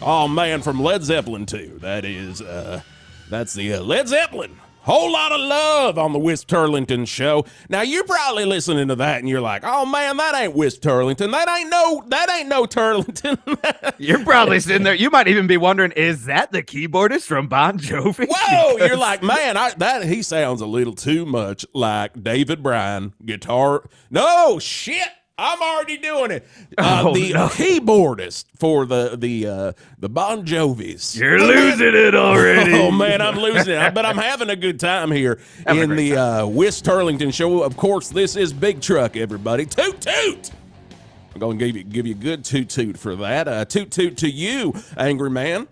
Oh, man, from Led Zeppelin 2. That's the Led Zeppelin. Whole lot of love on the Whisp Turlington show. Now, you're probably listening to that, and you're like, oh, man, that ain't Whisp Turlington. That ain't no Turlington. You're probably sitting there. You might even be wondering, is that the keyboardist from Bon Jovi? Whoa, you're like, man, he sounds a little too much like David Bryan guitar. No, shit. I'm already doing it. Keyboardist for the Bon Jovis. You're losing it already. Oh man, I'm losing it. But I'm having a good time here in the Whisp Turlington show. Of course, this is Big Truck. Everybody, toot toot. I'm going to give you a good toot toot for that. Toot toot to you, angry man.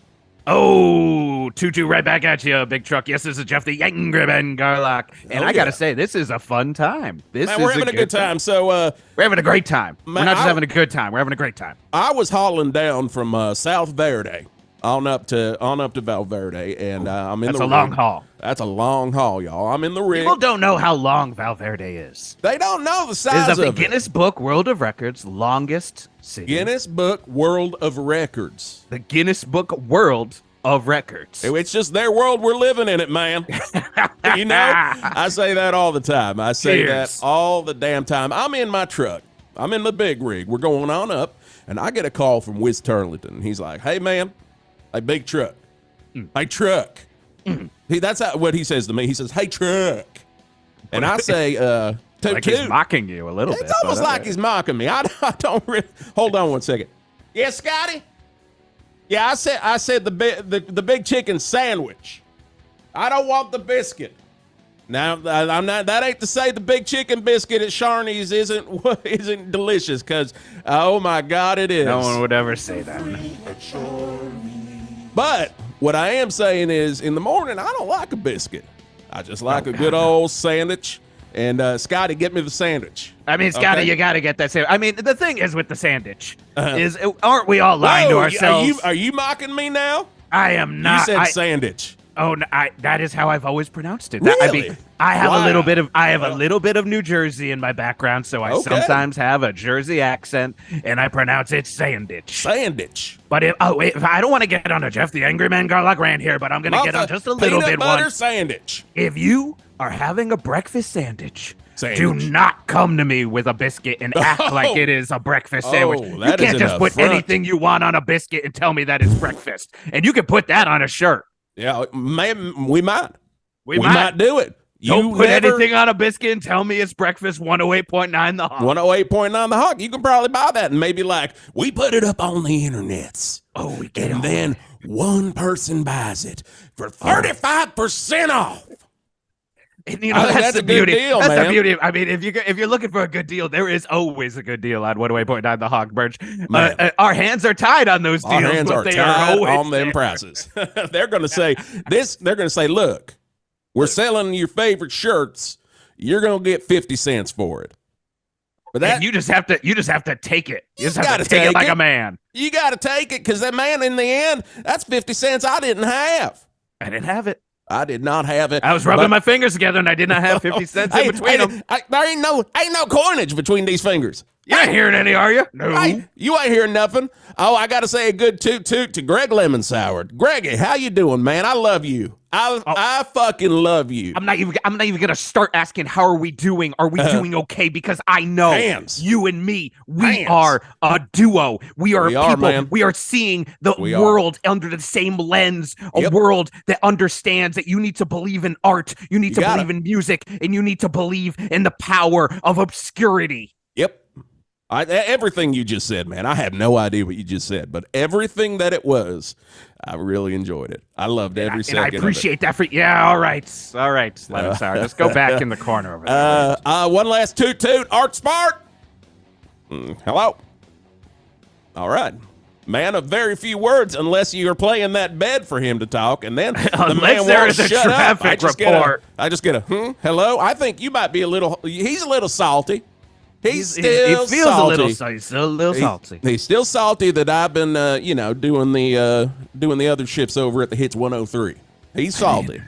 Oh, toot right back at you, Big Truck. Yes, this is Jeff the Angry Man Garlock. And I got to say, this is a fun time. We're having a good time. So we're having a great time. We're not just having a good time. We're having a great time. I was hauling down from South Verde on up to Valverde, and I'm in the rig. That's a long haul. That's a long haul, y'all. I'm in the rig. People don't know how long Valverde is. They don't know the size of it. It's the Guinness Book World of Records longest city. Guinness Book World of Records. The Guinness Book World of Records. It's just their world. We're living in it, man. You know, I say that all the time. I say that all the damn time. I'm in my truck. I'm in the big rig. We're going on up, and I get a call from Whisp Turlington. He's like, hey, man, hey, Big Truck. Hey, Truck. That's what he says to me. He says, hey, Truck. And I say, toot, like he's mocking you a little bit. It's almost like he's mocking me. I don't really. Hold on one second. Yeah, Scotty? Yeah, I said the big chicken sandwich. I don't want the biscuit. Now, I'm not. That ain't to say the big chicken biscuit at Sharney's isn't delicious, because oh my God, it is. No one would ever say that. But what I am saying is, in the morning, I don't like a biscuit. I just like a good old sandwich. And Scotty, get me the sandwich. I mean, Scotty, you got to get that sandwich. I mean, the thing is with the sandwich is, aren't we all lying to ourselves? Are you mocking me now? I am not. You said sandwich. Oh, no, that is how I've always pronounced it. Really? I mean, I have a little bit of New Jersey in my background, so I sometimes have a Jersey accent, and I pronounce it sandwich. Sandwich. But if I don't want to get on a Jeff the Angry Man Garlock rant here, but I'm going to get on just a little bit. Peanut butter sandwich. If you are having a breakfast sandwich, do not come to me with a biscuit and act like it is a breakfast sandwich. You can't just put anything you want on a biscuit and tell me that it's breakfast. And you can put that on a shirt. Yeah, we might. We might do it. Don't put anything on a biscuit and tell me it's breakfast 108.9 The Hawk. 108.9 The Hawk. You can probably buy that and maybe we put it up on the internets. Oh, we get it. And then one person buys it for 35% off. And, that's the beauty. Deal, that's man. The beauty. I mean, if you're looking for a good deal, there is always a good deal on 108.9 The Hawk merch. Our hands are tied on those deals. Our hands are tied on them prices. They're going to say this. They're going to say, look, we're selling your favorite shirts. You're going to get 50 cents for it. But that you just have to take it. You just have to take it like a man. You got to take it, because that man, in the end, that's 50 cents I didn't have. I didn't have it. I did not have it. I was rubbing my fingers together, and I did not have 50 cents in between them. There ain't no coinage between these fingers. You ain't hearing any, are you? No. You ain't hearing nothing. Oh, I got to say a good toot to Greg Lemon Sour. Greggy, how you doing, man? I love you. I fucking love you. I'm not even gonna start asking how are we doing? Are we doing okay? Because I know you and me, we are a duo. We are people. Man. We are seeing the world under the same lens. A world that understands that you need to believe in art, you need to believe in music, and you need to believe in the power of obscurity. Yep. Everything you just said, man, I have no idea what you just said, but everything that it was, I really enjoyed it. I loved every second of it. And I appreciate that for all right, Lemon Sour. Let's go back in the corner over there. One last toot, Art Smart. Hello. All right. Man of very few words, unless you're playing that bed for him to talk, and then the man won't shut up. I just get a hello. I think you might be he's a little salty. He feels salty. He's a little salty. He's still salty that I've been, doing the other shifts over at the Hits 103. He's salty.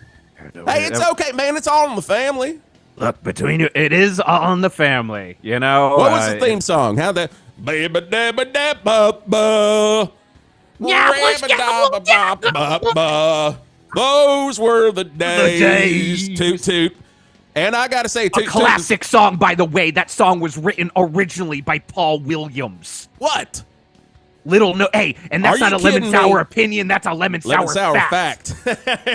Hey, it's okay, man. It's all in the family. Look, between you, it is all in the family. What was the theme song? How that baby dabba dabba ba Those were the days. Toot toot. And I gotta say, a classic song, by the way. That song was written originally by Paul Williams. What? Hey, and that's not a lemon sour opinion. That's a lemon sour fact.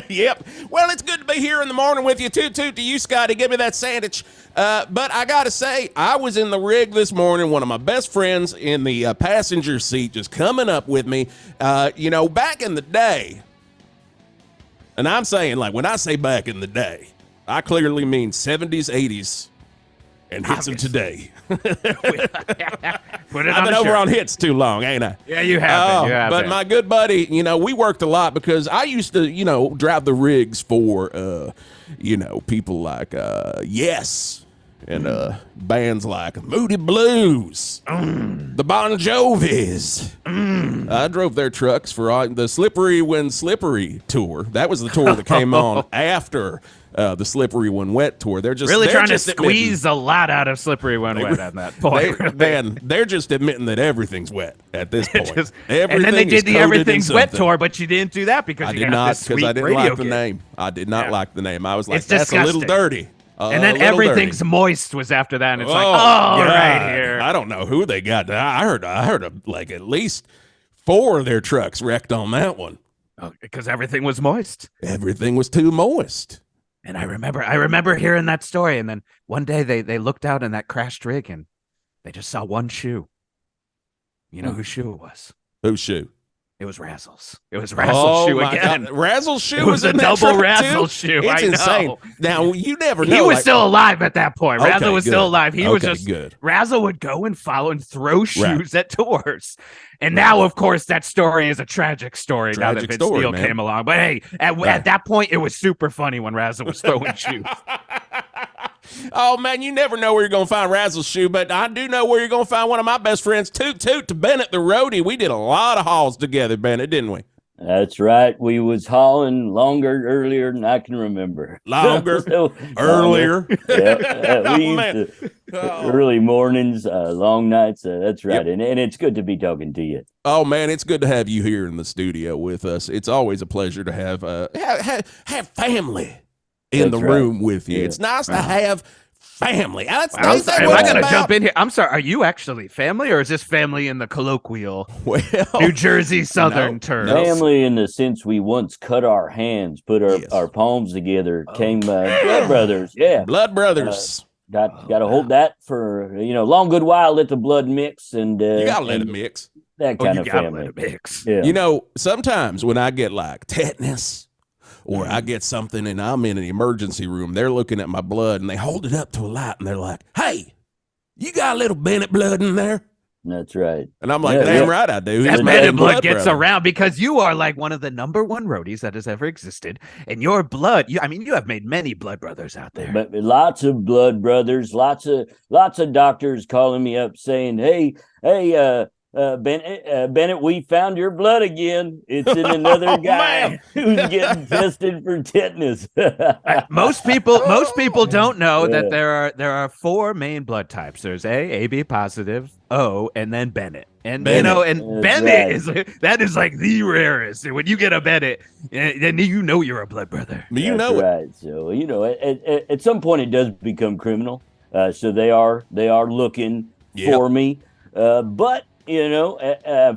Yep. Well, it's good to be here in the morning with you. Toot toot to you, Scotty. Give me that sandwich. But I gotta say, I was in the rig this morning. One of my best friends in the passenger seat just coming up with me. Back in the day, and I'm saying, like, when I say back in the day, I clearly mean 70s, 80s, and hits of today. Put it I've been over on hits too long, ain't I? Yeah, you have. But my good buddy, we worked a lot because I used to, drive the rigs for, people like Yes and bands like Moody Blues, the Bon Jovis. I drove their trucks for the Slippery When Slippery tour. That was the tour that came on after the Slippery When Wet tour. They're trying to squeeze a lot out of Slippery When Wet at that point. They're just admitting that everything's wet at this point. And then they did the Everything's Wet tour, but you didn't do that because I didn't like the name. I did not like the name. I was like, it's that's disgusting. a little dirty. And then Everything's Moist was after that, and it's right here. I don't know who they got. I heard like at least 4 of their trucks wrecked on that one. Because everything was moist. Everything was too moist. And I remember hearing that story, and then one day they looked out in that crashed rig, and they just saw one shoe. You know whose shoe it was? Whose shoe? It was Razzle's. It was Razzle's shoe again. Razzle's shoe was a double Razzle shoe. It's insane. Now, you never know. He was still alive at that point. Razzle was still alive. He was just good. Razzle would go and follow and throw shoes at tours. And now, of course, that story is a tragic story now that Vince Steele came along. But hey, at that point, it was super funny when Razzle was throwing shoes. Oh, man, you never know where you're going to find Razzle's shoe, but I do know where you're going to find one of my best friends, Toot Toot to Bennett the Roadie. We did a lot of hauls together, Bennett, didn't we? That's right. We was hauling earlier than I can remember. Earlier. Yeah, we used to, early mornings, long nights. That's right. Yep. And it's good to be talking to you. Oh, man, it's good to have you here in the studio with us. It's always a pleasure to have family in the room with you. Yeah. It's nice to have family. Am I going to jump in here? I'm sorry. Are you actually family, or is this family in the colloquial New Jersey Southern terms? Family in the sense we once cut our hands, put our palms together, came blood brothers. Yeah, blood brothers. Got to hold that for long good while. Let the blood mix, and you got to let it mix. That kind of family. Let it mix. Yeah. Sometimes when I get like tetanus, or I get something and I'm in an emergency room, they're looking at my blood and they hold it up to a light and they're like, "Hey, you got a little Bennett blood in there?" That's right. And I'm like, damn right I do. That Bennett blood gets around because you are like one of the number 1 roadies that has ever existed. And your blood, you have made many blood brothers out there. But lots of blood brothers, lots of doctors calling me up saying, hey, Bennett, we found your blood again. It's in another guy who's getting tested for tetanus. Most people don't know that there are 4 main blood types. There's AB positive, O, and then Bennett. And Bennett is like the rarest. When you get a Bennett, then you're a blood brother. Right. So at some point it does become criminal. So they are looking for me. But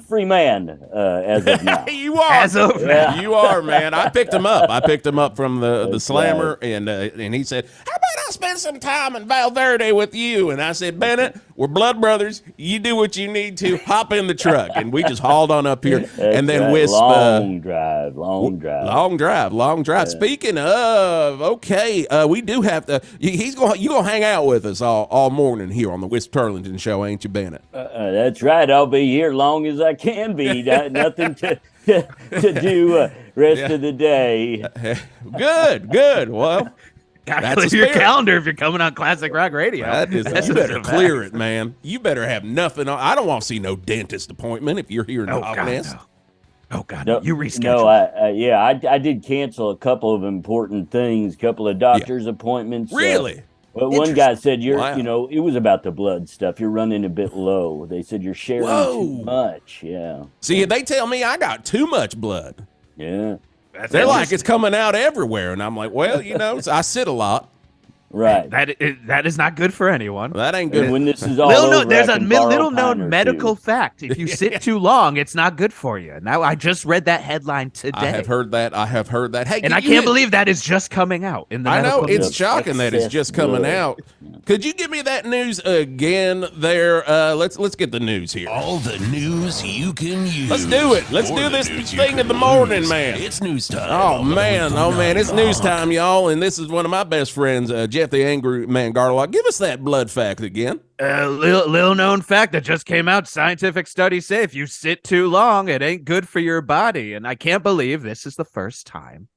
free man as of now. You are. As of now. You are, man. I picked him up from the slammer, and he said, "How about I spend some time in Valverde with you?" And I said, "Bennett, we're blood brothers. You do what you need to. Hop in the truck." And we just hauled on up here. And then Whisp. Long drive. Yeah. Speaking of, we do have to. You gonna hang out with us all morning here on the Whisp Turlington show, ain't you, Bennett? That's right. I'll be here long as I can be. Nothing to do rest of the day. Good. Well, that's your calendar if you're coming on Classic Rock Radio. You better clear it, man. You better have nothing. I don't want to see no dentist appointment if you're here in August. Oh God, no, you rescheduled. No, I did cancel a couple of important things, couple of doctor's appointments. Really? Well, one guy said you know, it was about the blood stuff. You're running a bit low. They said you're sharing too much. Yeah. See, they tell me I got too much blood. Yeah. They're like, it's coming out everywhere. And I'm like, well, you know, I sit a lot. Right. That is not good for anyone. That ain't good. When this is all over, there's a little known medical fact. If you sit too long, it's not good for you. Now, I just read that headline today. I have heard that. Hey, and I can't believe that is just coming out in the I know, it's news. shocking that it's just coming out. Could you give me that news again there? Let's get the news here. All the news you can use. Let's do it. Let's do this thing in the morning, man. It's news time. Oh, man. It's news time, y'all. And this is one of my best friends, Jeff the Angry Man Garlock. Give us that blood fact again. Little known fact that just came out. Scientific studies say if you sit too long, it ain't good for your body. And I can't believe this is the first time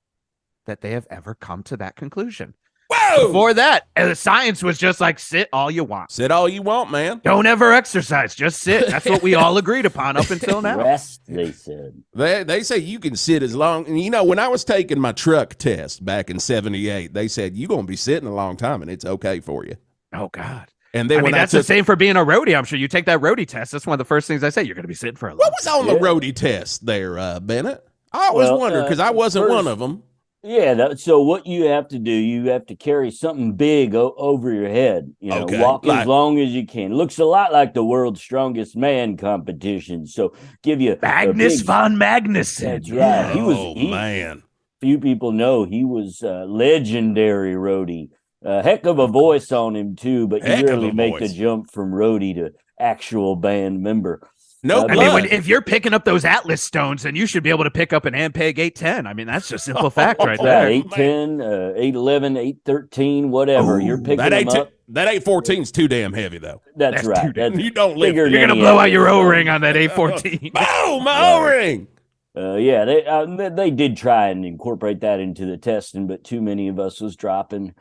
that they have ever come to that conclusion. Whoa! Before that, the science was just like, sit all you want. Sit all you want, man. Don't ever exercise. Just sit. That's what we all agreed upon up until now. Rest, they said. They say you can sit as long. And, you know, when I was taking my truck test back in 78, they said you're going to be sitting a long time and it's okay for you. Oh, God. And then that's the same for being a roadie. I'm sure you take that roadie test. That's one of the first things I say. You're going to be sitting for a long time. What was on the roadie test there, Bennett? I always wondered because I wasn't one of them. Yeah. So what you have to do, you have to carry something big over your head. You know, walk as long as you can. Looks a lot like the world's strongest man competition. So give you Magnus von Magnuson. That's right. Man. Few people know he was a legendary roadie. A heck of a voice on him too, but you rarely make the jump from roadie to actual band member. No, I mean, if you're picking up those Atlas stones, then you should be able to pick up an Ampeg 810. I mean, that's just simple fact right there. 810, 811, 813, whatever. You're picking them up. That 814 is too damn heavy, though. That's right. You don't live. You're going to blow out your O-ring on that 814. Oh, my O-ring. Yeah, they did try and incorporate that into the testing, but too many of us was dying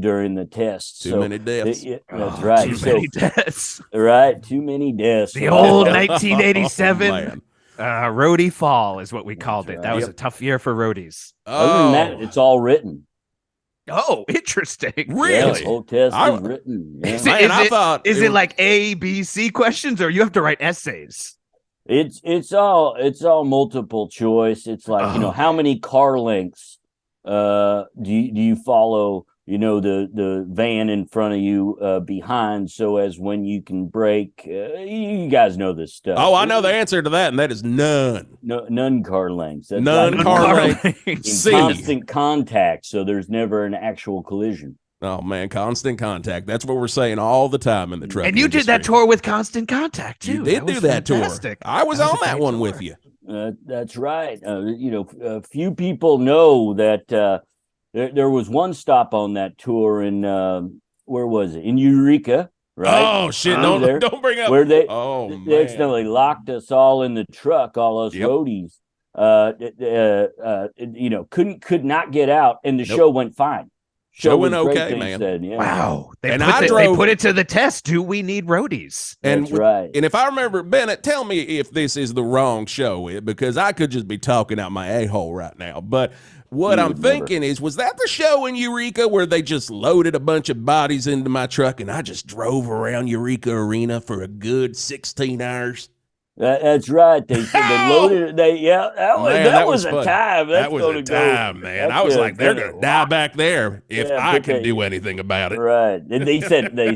during the test. Too many deaths. That's right. Too many deaths. Right, too many deaths. The old 1987 roadie fall is what we called it. That was a tough year for roadies. Other than that, it's all written. Oh, interesting. Really? Yeah, the whole test is written. Yeah. Is it like A, B, C questions, or you have to write essays? It's all multiple choice. It's like, you know, how many car lengths do you follow, you know, the van in front of you behind, so as when you can brake. You guys know this stuff. Oh, I know the answer to that, and that is none. None car lengths. That's none car lengths. In constant contact, so there's never an actual collision. Oh, man, constant contact. That's what we're saying all the time in the truck And you industry. did that tour with Constant Contact, too. You did do that tour. I was on that one with you. That's right. You know, few people know that there was one stop on that tour in, where was it? In Eureka, right? Oh, shit. Don't bring up. Where they man. accidentally locked us all in the truck, all us roadies. You know, could not get out, and the show went fine. Show went okay, man. Said, yeah. Wow. They put it to the test. Do we need roadies? That's right. And if I remember, Bennett, tell me if this is the wrong show, because I could just be talking out my a-hole right now. But what I'm thinking is, was that the show in Eureka where they just loaded a bunch of bodies into my truck and I just drove around Eureka Arena for a good 16 hours? That's right. They loaded it. That was a time. That was a time, man. I was like, they're gonna die back there if I can do anything about it. Right. And they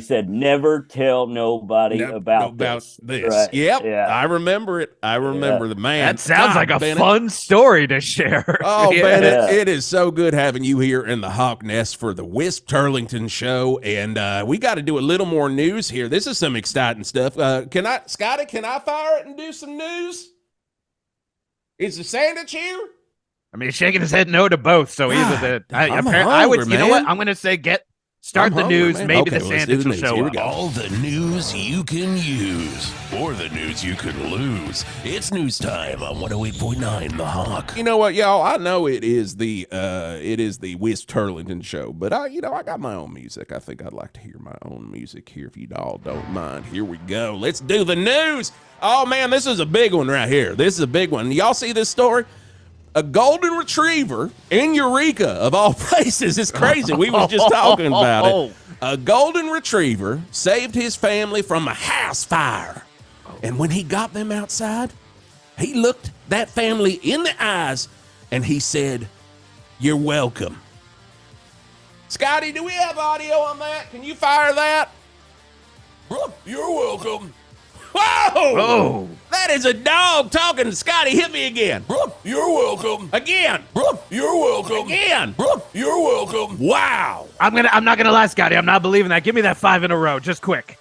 said never tell nobody about this. Right. Yep. Yeah. I remember it. I remember the man. That sounds like a fun story to share. Oh, Bennett, it is so good having you here in the Hawk Nest for the Whisp Turlington show. And we got to do a little more news here. This is some exciting stuff. Scotty, can I fire it and do some news? Is the sandwich here? I mean, he's shaking his head no to both. So either I would, you know what? I'm going to say start the news. Man. Maybe the sandwich will show up. All the news you can use, or the news you can lose. It's news time on 108.9 The Hawk. You know what, y'all? I know it is the Whisp Turlington show, but I got my own music. I think I'd like to hear my own music here if you all don't mind. Here we go. Let's do the news. Oh man, this is a big one right here. This is a big one. Y'all see this story? A golden retriever in Eureka, of all places. It's crazy. We was just talking about it. A golden retriever saved his family from a house fire. And when he got them outside, he looked that family in the eyes and he said, "You're welcome." Scotty, do we have audio on that? Can you fire that? "You're welcome." Whoa! Oh. That is a dog talking. Scotty, hit me again. "You're welcome." Again. "You're welcome." Again. "You're welcome." Wow. I'm not gonna lie, Scotty. I'm not believing that. Give me that 5 in a row, just quick.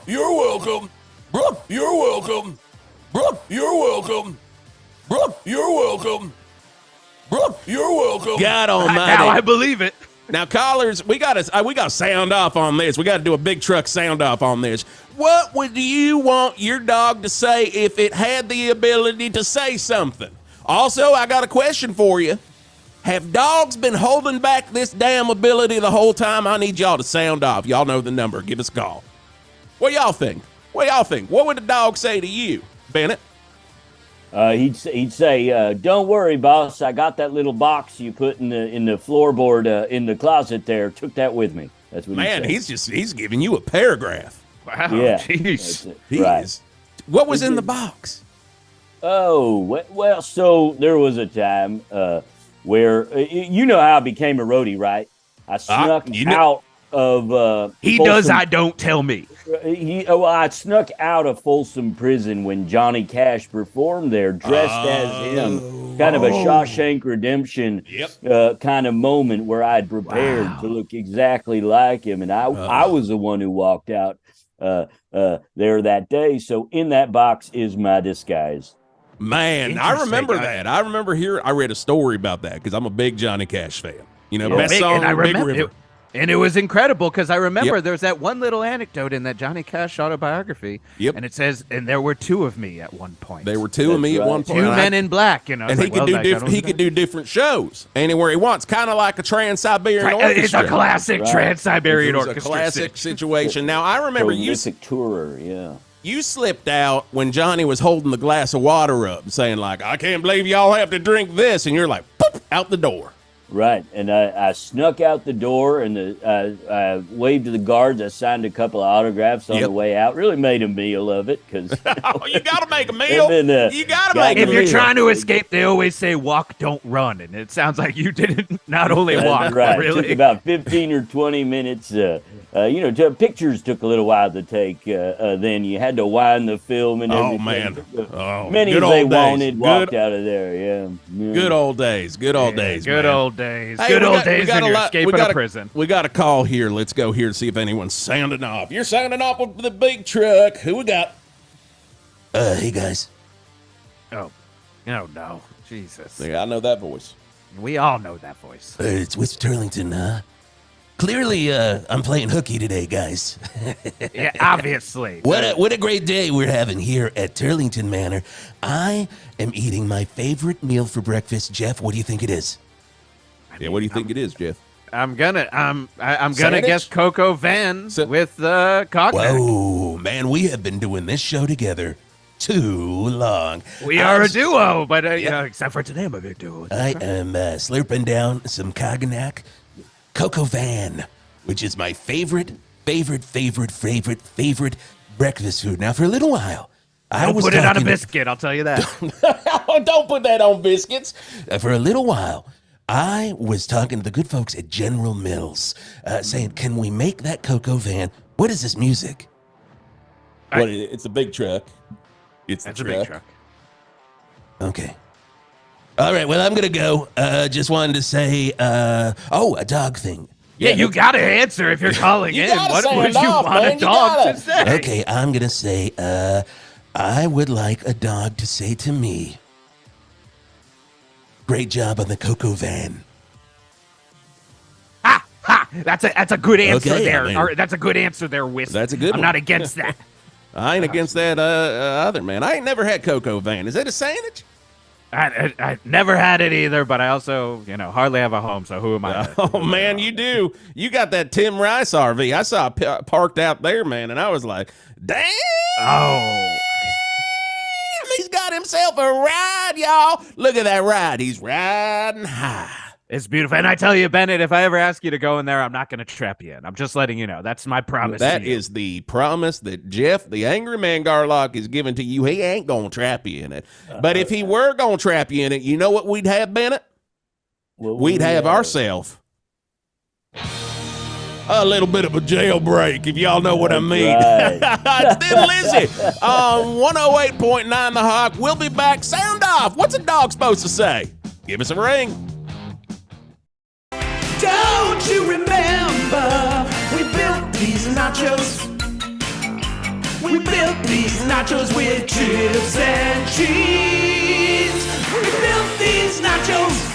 "You're welcome." "You're welcome." "You're welcome." "You're welcome." "You're welcome." God almighty. Now I believe it. Now, callers, we got to sound off on this. We got to do a big truck sound off on this. What would you want your dog to say if it had the ability to say something? Also, I got a question for you. Have dogs been holding back this damn ability the whole time? I need y'all to sound off. Y'all know the number. Give us a call. What y'all think? What would a dog say to you, Bennett? He'd say, "Don't worry, boss. I got that little box you put in the floorboard in the closet there. Took that with me." That's what. Man, he's giving you a paragraph. Wow. Yeah. Jeez. Right. What was in the box? Oh, well, so there was a time where you know how I became a roadie, right? I snuck out of. He does. I don't tell me. I snuck out of Folsom Prison when Johnny Cash performed there, dressed as him. Kind of a Shawshank Redemption kind of moment where I'd prepared to look exactly like him, and I was the one who walked out there that day. So in that box is my disguise. Man, I remember that. I remember I read a story about that because I'm a big Johnny Cash fan. You know, best song, Big River. And it was incredible because I remember there's that one little anecdote in that Johnny Cash autobiography. And it says, "And there were 2 of me at one point." There were 2 of me at one point. 2 men in black, you know. And he could do different shows anywhere he wants, kind of like a Trans-Siberian Orchestra. It's a classic Trans-Siberian Orchestra. A classic situation. Now, I remember tourer, you slipped out when Johnny was holding the glass of water up and saying, like, "I can't believe y'all have to drink this." And you're like, poop, out the door. Right, and I snuck out the door and I waved to the guards. I signed a couple of autographs on the way out. Really made a meal of it because you got to make a meal. You got to make a meal. If you're trying to escape, they always say walk, don't run, and it sounds like you didn't not only walk, right. But really. It took about 15 or 20 minutes. Pictures took a little while to take. Then you had to wind the film and everything. Many as they wanted walked out of there. Yeah. Good old days. Good old days. Good old days. Hey, good old days when you're escaping a prison. We got a call here. Let's go here to see if anyone's sounding off. You're sounding off with the big truck. Who we got? Hey, guys. Oh, no. Jesus. Yeah, I know that voice. We all know that voice. It's Whisp Turlington, huh? Clearly, I'm playing hooky today, guys. Yeah, obviously. What a great day we're having here at Turlington Manor. I am eating my favorite meal for breakfast. Jeff, what do you think it is? What do you think it is, Jeff? I'm gonna guess Coco Van with cognac. Whoa, man, we have been doing this show together too long. We are a duo, but except for today, I'm a big duo. I am slurping down some cognac, Coco Van, which is my favorite breakfast food. Now, for a little while, Don't put it on a biscuit, I'll tell you that. Don't put that on biscuits. For a little while, I was talking to the good folks at General Mills, saying, can we make that Coco Van? What is this music? It's a big truck. It's a big truck. Okay. All right, well, I'm going to go. Just wanted to say, a dog thing. Yeah, you got to answer if you're calling in. What would you want a dog to say? Okay, I'm going to say, I would like a dog to say to me, great job on the Coco Van. Ha! That's a good answer there. I mean, or, that's a good answer there, Whisp. That's a good one. I'm not against that. I ain't against that other, man. I ain't never had Coco Van. Is that a sandwich? I never had it either, but I also, hardly have a home, so who am I? Oh, man, you do. You got that Tim Rice RV. I saw it parked out there, man, and I was like, damn. Oh. He's got himself a ride, y'all. Look at that ride. He's riding high. It's beautiful. And I tell you, Bennett, if I ever ask you to go in there, I'm not going to trap you in. I'm just letting you know. That's my promise. That is the promise that Jeff, the angry man Garlock, is giving to you. He ain't going to trap you in it. But if he were going to trap you in it, you know what we'd have, Bennett? We'd have ourselves a little bit of a jailbreak, if y'all know what I mean. Right. It's Thin Lizzy on 108.9 The Hawk. We'll be back. Sound off. What's a dog supposed to say? Give us a ring. Don't you remember we built these nachos? We built these nachos with chips and cheese. We built these nachos.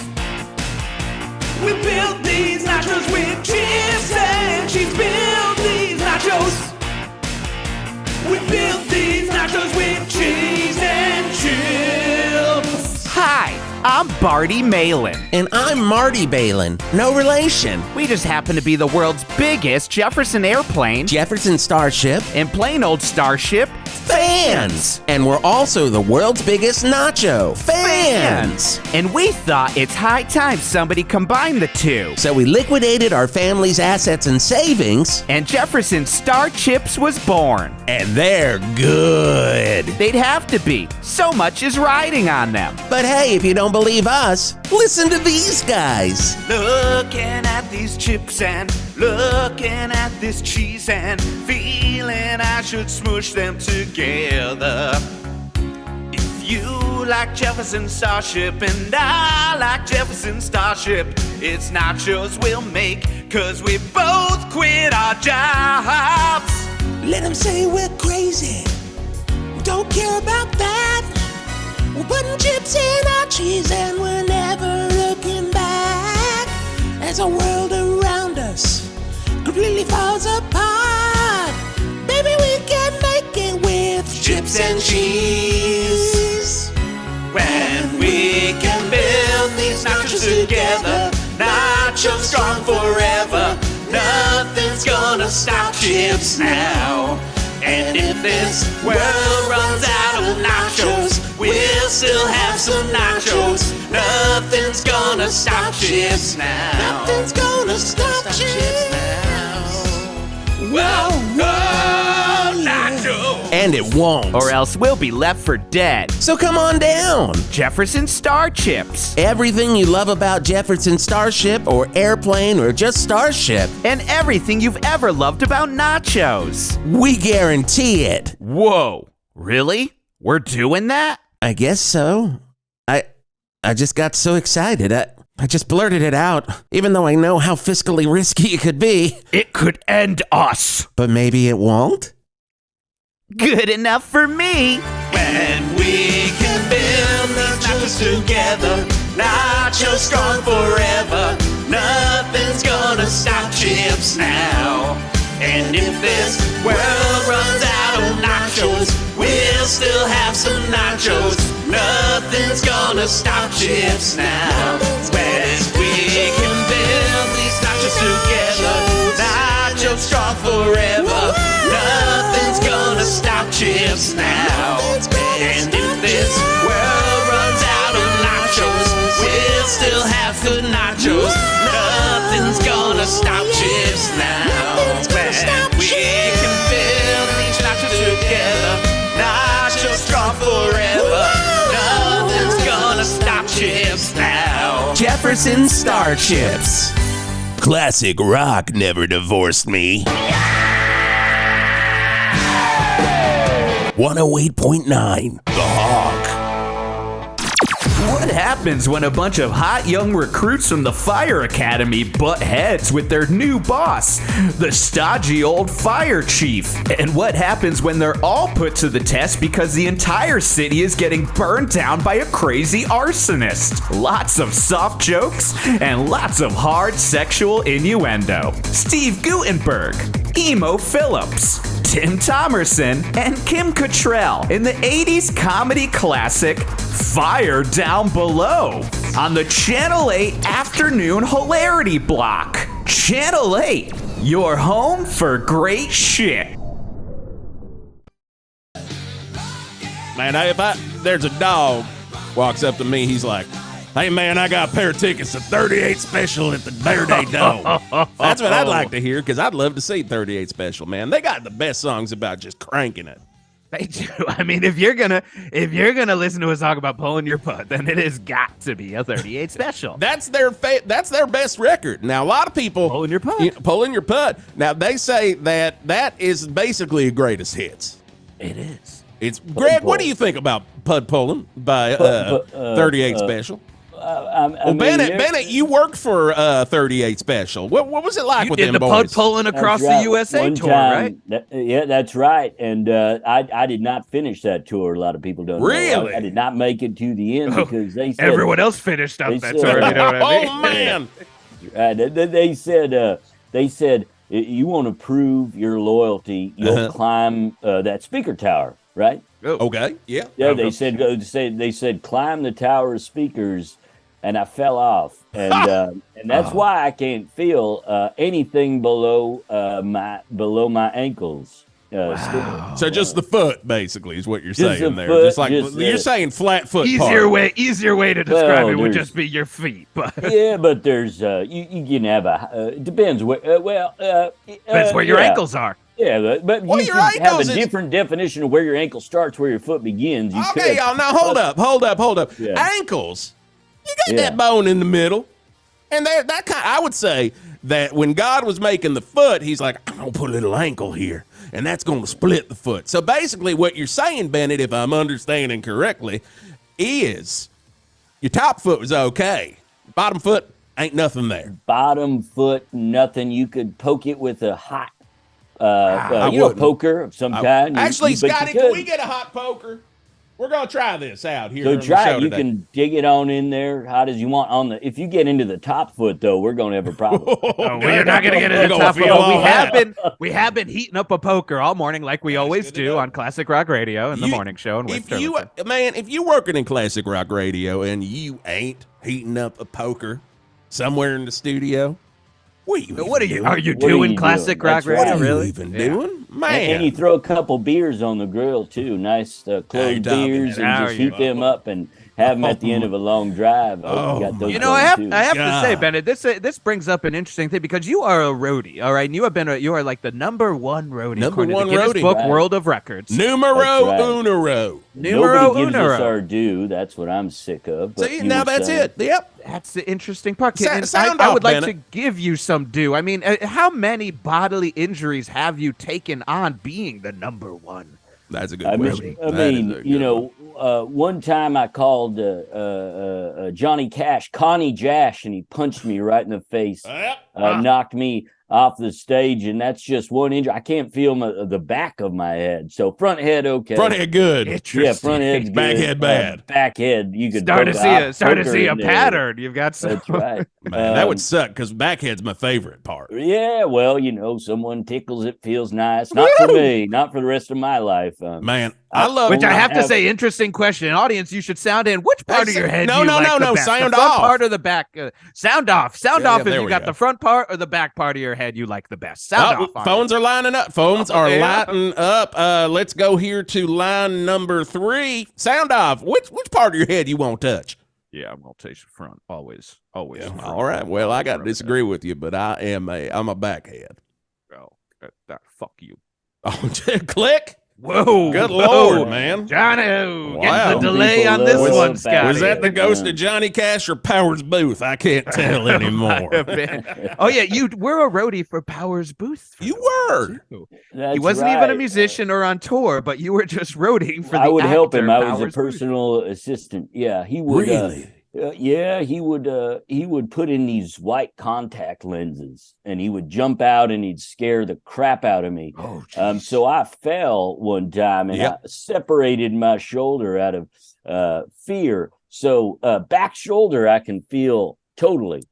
We built these nachos with chips and cheese. Built these nachos. We built these nachos with cheese and chips. Hi, I'm Barty Malin. And I'm Marty Balin. No relation. We just happen to be the world's biggest Jefferson Airplane Jefferson Starship and plain old Starship fans. And we're also the world's biggest nacho fans. And we thought it's high time somebody combined the two. So we liquidated our family's assets and savings. And Jefferson Star Chips was born. And they're good. They'd have to be. So much is riding on them. But hey, if you don't believe us, listen to these guys. Looking at these chips and looking at this cheese and feeling I should smush them together. If you like Jefferson Starship and I like Jefferson Starship, it's nachos we'll make, 'cause we both quit our jobs. Let them say we're crazy. Don't care about that. We're putting chips in our cheese and we're never looking back. As the world around us completely falls apart, baby, we can make it with chips and cheese. When we can build these nachos together, nachos strong forever. Nothing's gonna stop chips now. And if this world runs out of nachos, we'll still have some nachos. Nothing's gonna stop chips now. Nothing's gonna stop chips now. Whoa, whoa, nachos. And it won't. Or else we'll be left for dead. So come on down. Jefferson Star Chips. Everything you love about Jefferson Starship or Airplane or just Starship. And everything you've ever loved about nachos. We guarantee it. Whoa. Really? We're doing that? I guess so. I just got so excited. I just blurted it out, even though I know how fiscally risky it could be. It could end us. But maybe it won't? Good enough for me. When we can build these nachos together, nachos strong forever. Nothing's gonna stop chips now. And if this world runs out of nachos, we'll still have some nachos. Nothing's gonna stop chips now. When we can build these nachos together, nachos strong forever. Nothing's gonna stop chips now. And if this world runs out of nachos, we'll still have good nachos. Nothing's gonna stop chips now. When we can build these nachos together, nachos strong forever. Nothing's gonna stop chips now. Jefferson Starships. Classic rock never divorced me. 108.9 The Hawk. What happens when a bunch of hot young recruits from the Fire Academy butt heads with their new boss, the stodgy old fire chief? And what happens when they're all put to the test because the entire city is getting burned down by a crazy arsonist? Lots of soft jokes and lots of hard sexual innuendo. Steve Guttenberg, Emo Phillips, Tim Thomerson, and Kim Cattrall in the 80s comedy classic Fire Down Below on the Channel 8 Afternoon Hilarity Block. Channel 8, your home for great shit. Man, there's a dog walks up to me, he's like, hey, man, I got a pair of tickets to 38 Special at the Bear Day Dome. That's what I'd like to hear, because I'd love to see 38 Special, man. They got the best songs about just cranking it. They do. I mean, if you're gonna listen to a song about pulling your putt, then it has got to be a 38 Special. That's their best record. Now, a lot of people pulling your putt. Pulling your putt. Now, they say that is basically greatest hits. It is. It's Greg. What do you think about putt pulling by 38 Special? Bennett, you worked for 38 Special. What was it like with them boys? You did the putt pulling across the USA tour, right? Yeah, that's right. And I did not finish that tour. A lot of people don't know. Really? I did not make it to the end because they said everyone else finished up that tour. You know what I mean? Oh man! They said you want to prove your loyalty, you'll climb that speaker tower, right? Okay. Yeah. Yeah. They said climb the tower of speakers. And I fell off, and that's why I can't feel anything below my ankles. Wow. So just the foot, basically, is what you're saying there. Foot, just like you're saying, flat foot. Easier way to describe it would just be your feet. But yeah, but there's you can have it depends where. Depends where your ankles are. Yeah, but you can have a different definition of where your ankle starts, where your foot begins. Okay, y'all. Now hold up. Yeah. Ankles. You got that bone in the middle. And I would say that when God was making the foot, he's like, I'm going to put a little ankle here, and that's going to split the foot. So basically what you're saying, Bennett, if I'm understanding correctly, is your top foot was okay. Bottom foot, ain't nothing there. Bottom foot, nothing. You could poke it with a hot poker of some kind. Actually, Scotty, can we get a hot poker? We're going to try this out here. So try it. You can dig it on in there hot as you want. If you get into the top foot, though, we're going to have a problem. We're not going to get into the top foot. We have been heating up a poker all morning like we always do on Classic Rock Radio in the morning show. And if you're working in Classic Rock Radio and you ain't heating up a poker somewhere in the studio, what are you doing Classic Rock Radio? What are you even doing? Man. And you throw a couple beers on the grill, too. Nice closed beers, and just heat them up and have them at the end of a long drive. I have to say, Bennett, this brings up an interesting thing because you are a roadie, all right? And you are like the number one roadie. Number one to the Guinness roadie. Book World of Records. Numero uno. Nobody gives us our due. That's what I'm sick of. See, now that's it. Yep. That's the interesting part. I would like to give you some due. I mean, how many bodily injuries have you taken on being the number one? That's a good question. One time I called Johnny Cash, Connie Jash, and he punched me right in the face, knocked me off the stage, and that's just one injury. I can't feel the back of my head. So front head, okay. Front head, good. Yeah, front head's good. Back head, bad. Back head, you could start to see a pattern. You've got some. That's right. Man, that would suck because back head's my favorite part. Yeah, well, someone tickles it, feels nice. Not for me, not for the rest of my life. Man, I love. Which I have to say, interesting question. Audience, you should sound in. Which part of your head? No. Sound the off. Front part or the back? Sound off. Sound off. If you got go. the front part or the back part of your head, you like the best. Sound off. Phones are lining up. Lighting up. Let's go here to line number 3. Sound off. Which part of your head you won't touch? Yeah, I'm gonna take the front. Always. Yeah, all right. Well, I got to disagree with you, but I'm a backhead. Oh, fuck you. Oh, click. Whoa. Good Lord, man. Johnny, wow. Getting the delay on this one, Scotty. Was that the ghost of Johnny Cash or Powers Booth? I can't tell anymore. Oh, yeah, you were a roadie for Powers Booth. You were. He wasn't even a musician or on tour, but you were just roading for the I would help him. I was Powers a personal assistant. Yeah, he would. Really? He would put in these white contact lenses, and he would jump out and he'd scare the crap out of me. So I fell one time and I separated my shoulder out of fear. So back shoulder I can feel totally.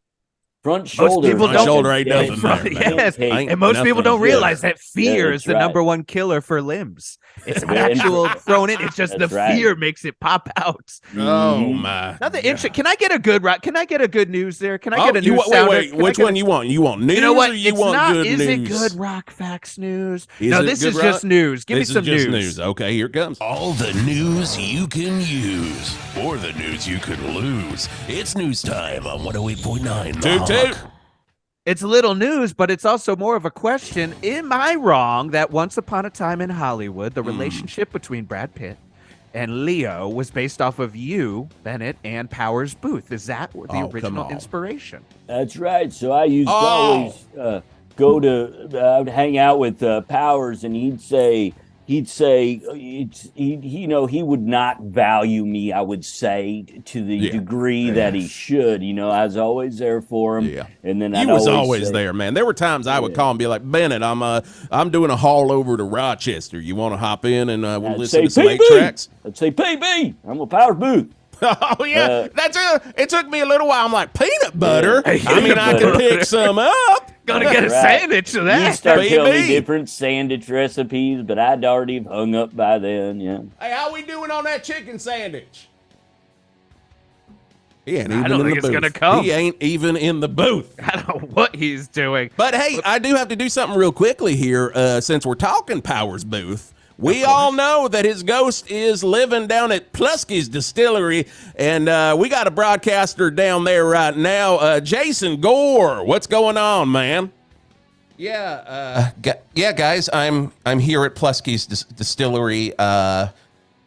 Front shoulder. Most people don't. Shoulder ain't nothing. Yes, and most people don't realize that fear is the number one killer for limbs. It's not actual thrown in. It's just the fear makes it pop out. Oh my! Nothing interesting. Can I get a good Can I get a good news there? Can I get a news sounder? Wait. Which one you want? You want news? You know what? Or you want good news? Is it good rock facts news? No, this is just news. Give me some news. Okay, here it comes. All the news you can use, or the news you could lose. It's news time on 108.9. Toot. It's a little news, but it's also more of a question. Am I wrong that once upon a time in Hollywood, the relationship between Brad Pitt and Leo was based off of you, Bennett, and Powers Booth? Is that the original inspiration? That's right. So I used to always go to I would hang out with Powers, and he'd say he would not value me, I would say, to the degree that he should. I was always there for him. Yeah. And then he was always there, man. There were times I would call and be like, Bennett, I'm doing a haul over to Rochester. You want to hop in and we'll listen to some 8 tracks? I'd say, PB, I'm with Powers Booth. Oh yeah, it took me a little while. I'm like, peanut butter. I can pick some up. Gonna get a sandwich of that. You start telling me different sandwich recipes, but I'd already hung up by then. Yeah. Hey, how we doing on that chicken sandwich? He ain't even I don't think it's gonna come. He ain't even in the booth. I don't know what he's doing. But hey, I do have to do something real quickly here, since we're talking Powers Booth. We all know that his ghost is living down at Plusky's Distillery, and we got a broadcaster down there right now. Jason Gore, what's going on, man? Yeah, guys, I'm here at Plusky's Distillery.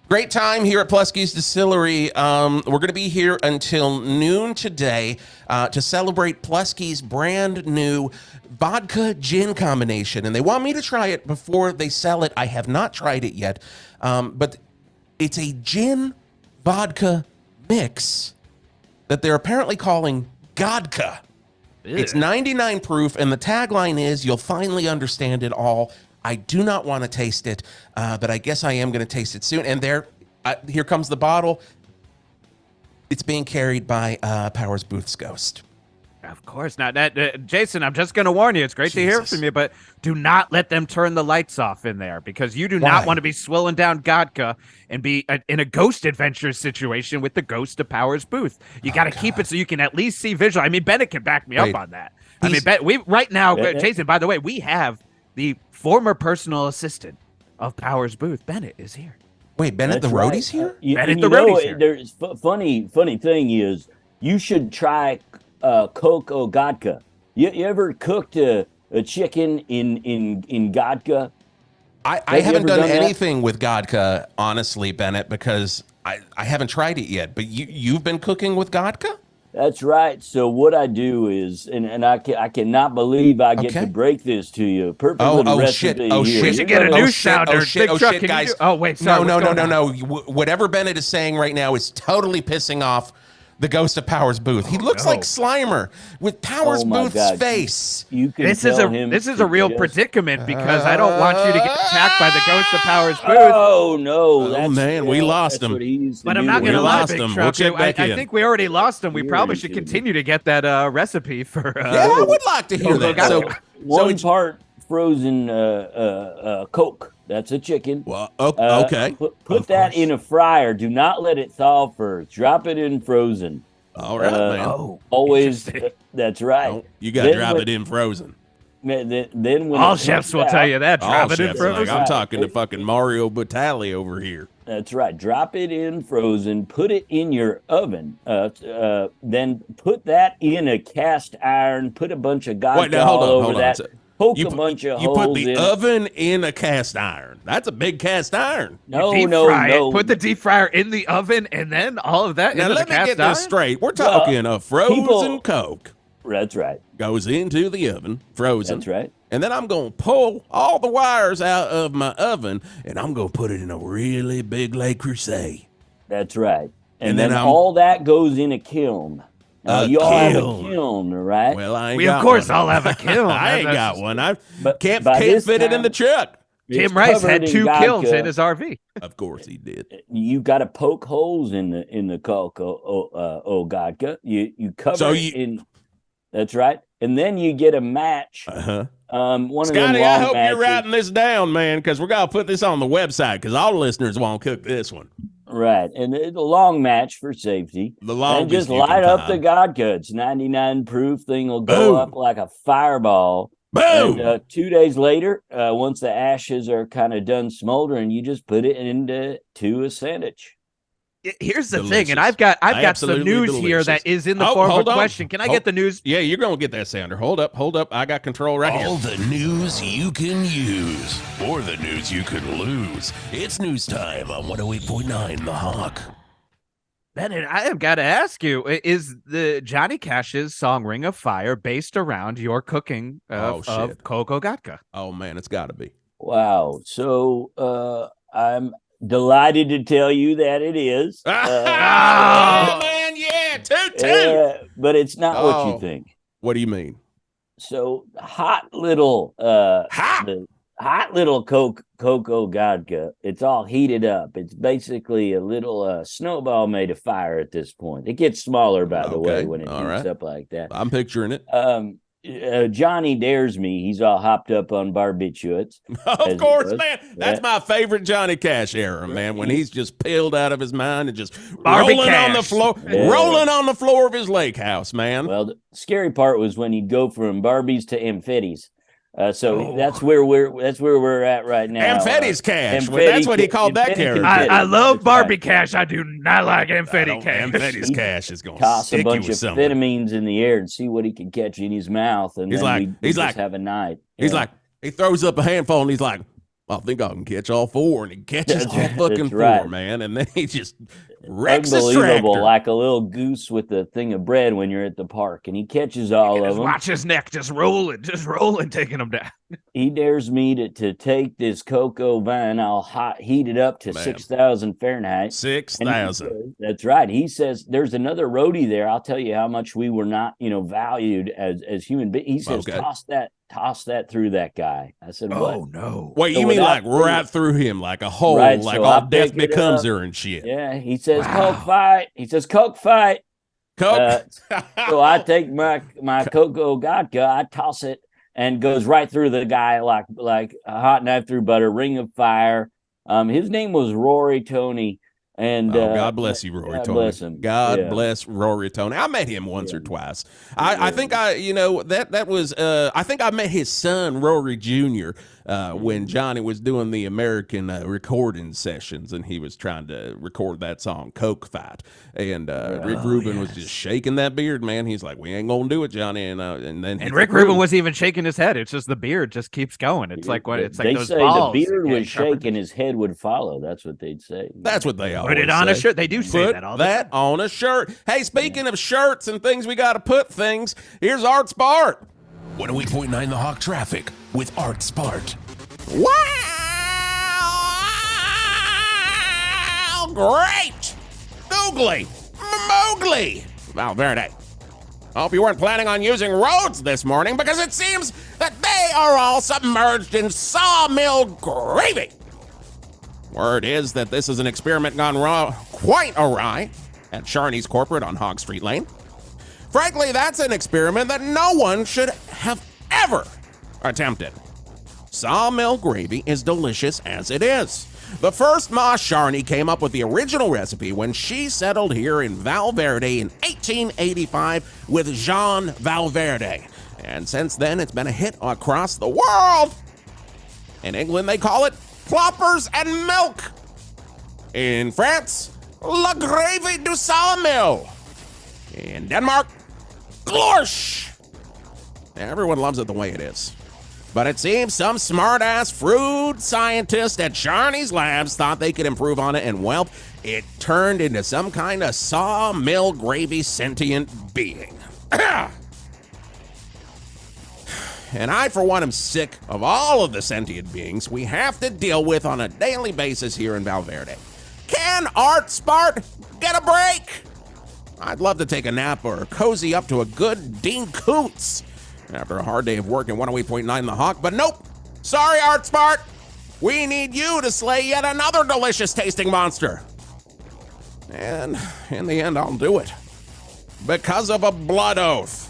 Great time here at Plusky's Distillery. We're going to be here until noon today to celebrate Plusky's brand new vodka gin combination. And they want me to try it before they sell it. I have not tried it yet. But it's a gin vodka mix that they're apparently calling Godka. Ew. It's 99 proof, and the tagline is, "You'll finally understand it all." I do not want to taste it, but I guess I am going to taste it soon. And here comes the bottle. It's being carried by Powers Booth's ghost. Of course not. Jason, I'm just going to warn you. It's great to hear from you, but do not let them turn the lights off in there, because you do not want to be swilling down Godka and be in a ghost adventure situation with the ghost of Powers Booth. You got to keep it so you can at least see visual. I mean, Bennett can back me up on that. Jason, by the way, we have the former personal assistant of Powers Booth. Bennett is here. Wait, Bennett the Roadie's here? Bennett the Roadie's here. There's funny thing is, you should try Coke or Godka. You ever cooked a chicken in Godka? I haven't done anything with Godka, honestly, Bennett, because I haven't tried it yet. But you've been cooking with Godka? That's right. So what I do is, and I cannot believe I get to break this to you. Shit! We should get a news sounder. Shit, guys! Wait, sorry. No! Whatever Bennett is saying right now is totally pissing off the ghost of Powers Booth. He looks like Slimer with Powers Booth's face. This is a real predicament, because I don't want you to get attacked by the ghost of Powers Booth. Oh no! Man, we lost him. But I'm not going to lie, Big We'll Truck. I think we already lost him. We probably should continue to get that recipe for. Yeah, I would like to hear that. So one part frozen Coke. That's a chicken. Well, okay. Put that in a fryer. Do not let it thaw first. Drop it in frozen. All right, man. Always. That's right. You got to drop it in frozen. Then when all chefs will tell you that. Drop it in frozen. I'm talking to fucking Mario Batali over here. That's right. Drop it in frozen. Put it in your oven. Then put that in a cast iron. Put a bunch of hold over that. Poke a bunch of holes in. You put the oven in a cast iron. That's a big cast iron. No. Put the deep fryer in the oven, and then all of that now into the cast iron? Now, let me get this straight. We're talking a frozen Coke. That's right. Goes into the oven, frozen. That's right. And then I'm going to pull all the wires out of my oven, and I'm going to put it in a really big Le Creuset. That's right. And then all that goes in a kiln. You all have a kiln, right? Well, of course all have a kiln. I ain't got one. I can't fit it in the truck. Tim Rice had 2 kilns in his RV. Of course he did. You got to poke holes in the Coke, Godka. You cover it in. That's right. And then you get a match. One Scotty, of them I long hope matches. you're writing this down, man, because we're going to put this on the website because all the listeners won't cook this one. Right. And the long match for safety. The longest and just you light can up the find. vodka. It's 99 proof. Thing will go Boom. up like a fireball. Boom! And 2 days later, once the ashes are kind of done smoldering, you just put it into a sandwich. Here's the Delicious. thing, and I've got some Absolutely news delicious. here that is in the Oh, form of hold a on. question. Can I get the news? Yeah, you're going to get that, Sander. Hold up. I got control right All here. the news you can use, or the news you can lose. It's news time on 108.9 The Hawk. Bennett, I have got to ask you: is the Johnny Cash's song "Ring of Fire" based around your cooking of cocoa vodka? Oh, man, it's got to be. Wow. So I'm delighted to tell you that it is. Oh, man, yeah, toot. But it's not what you Oh. think. What do you mean? So hot little cocoa vodka. It's all heated up. It's basically a little snowball made of fire at this point. It gets smaller, by the way, Okay. when it All heats right. up like that. I'm picturing it. Johnny dares me. He's all hopped up on barbiturates. Of course, was. man. That's my favorite Johnny Cash era, man. When he's just peeled out of his mind and just Barbie rolling on the Cash. floor, Yeah. rolling on the floor of his lake house, man. Well, the scary part was when he'd go from Barbies to Amphitties. That's where we're at right now. Amphetty's Cash. Amphetty That's what he called that Amphetty character. Cash. I love That's Barbie right. Cash. I do not like Amphetty Cash. Amphetty's Cash is going to Toss a stick you bunch with of something. amphetamines in the air and see what he can catch in his mouth, and He's then like- we he's just like- have a night. He's Yeah. like, he throws up a handful and he's like, I think I can catch all four. And he catches That's all right, fucking that's four, right. man. And then he just wrecks his Unbelievable, tractor. like a little goose with a thing of bread when you're at the park, and he catches all of Just them. watch his neck just rolling, taking him down. He dares me to take this cocoa vine, I'll heat it up to Man. 6,000 Fahrenheit. 6,000. That's right. He says there's another roadie there. I'll tell you how much we were not, valued as human beings. He says, Okay. toss that through that guy. I said, what? Oh no! Wait, So you mean without- like right through him, like a hole, Right, like so all I death pick it becomes up. her and shit. Yeah. He says, Wow. Coke fight. He says, Coke fight. Coke. So I take my cocoa vodka, I toss it, and goes right through the guy like a hot knife through butter. Ring of fire. His name was Rory Tony, and God bless you, Rory God Tony. bless him. God Yeah. bless Rory Tony. I met him once Yeah. or twice. I think that was I think I met his son Rory Jr. When Johnny was doing the American recording sessions and he was trying to record that song Coke Fight, and Rick Rubin was just shaking that beard, man. He's like, "We ain't gonna do it, Johnny," and then And Rick Rubin wasn't even shaking his head. It's just the beard just keeps going. It's like what? It's like they those say balls. the beard Yeah, would shake and his head would follow. That's what they'd say. That's what they always Put it on a say. shirt. They do say Put that all the that time. on a shirt. Hey, speaking of shirts and things we got to put things, here's Art Spart. 108.9 The Hawk traffic with Art Spart. Wow! Great! Googly! Mowgli! Valverde. I hope you weren't planning on using roads this morning because it seems that they are all submerged in sawmill gravy. Word is that this is an experiment gone wrong, quite awry at Sharney's Corporate on Hog Street Lane. Frankly, that's an experiment that no one should have ever attempted. Sawmill gravy is delicious as it is. The first Ma Sharney came up with the original recipe when she settled here in Valverde in 1885 with Jean Valverde. And since then, it's been a hit across the world. In England, they call it ploppers and milk. In France, la gravy du sawmill. In Denmark, glorsh. Everyone loves it the way it is. But it seems some smart-ass fruit scientist at Sharney's Labs thought they could improve on it, and well, it turned into some kind of sawmill gravy sentient being. And I, for one, am sick of all of the sentient beings we have to deal with on a daily basis here in Valverde. Can Art Spart get a break? I'd love to take a nap or cozy up to a good Dean Koontz after a hard day of work in 108.9 The Hawk, but nope. Sorry, Art Spart. We need you to slay yet another delicious tasting monster. And in the end, I'll do it. Because of a blood oath.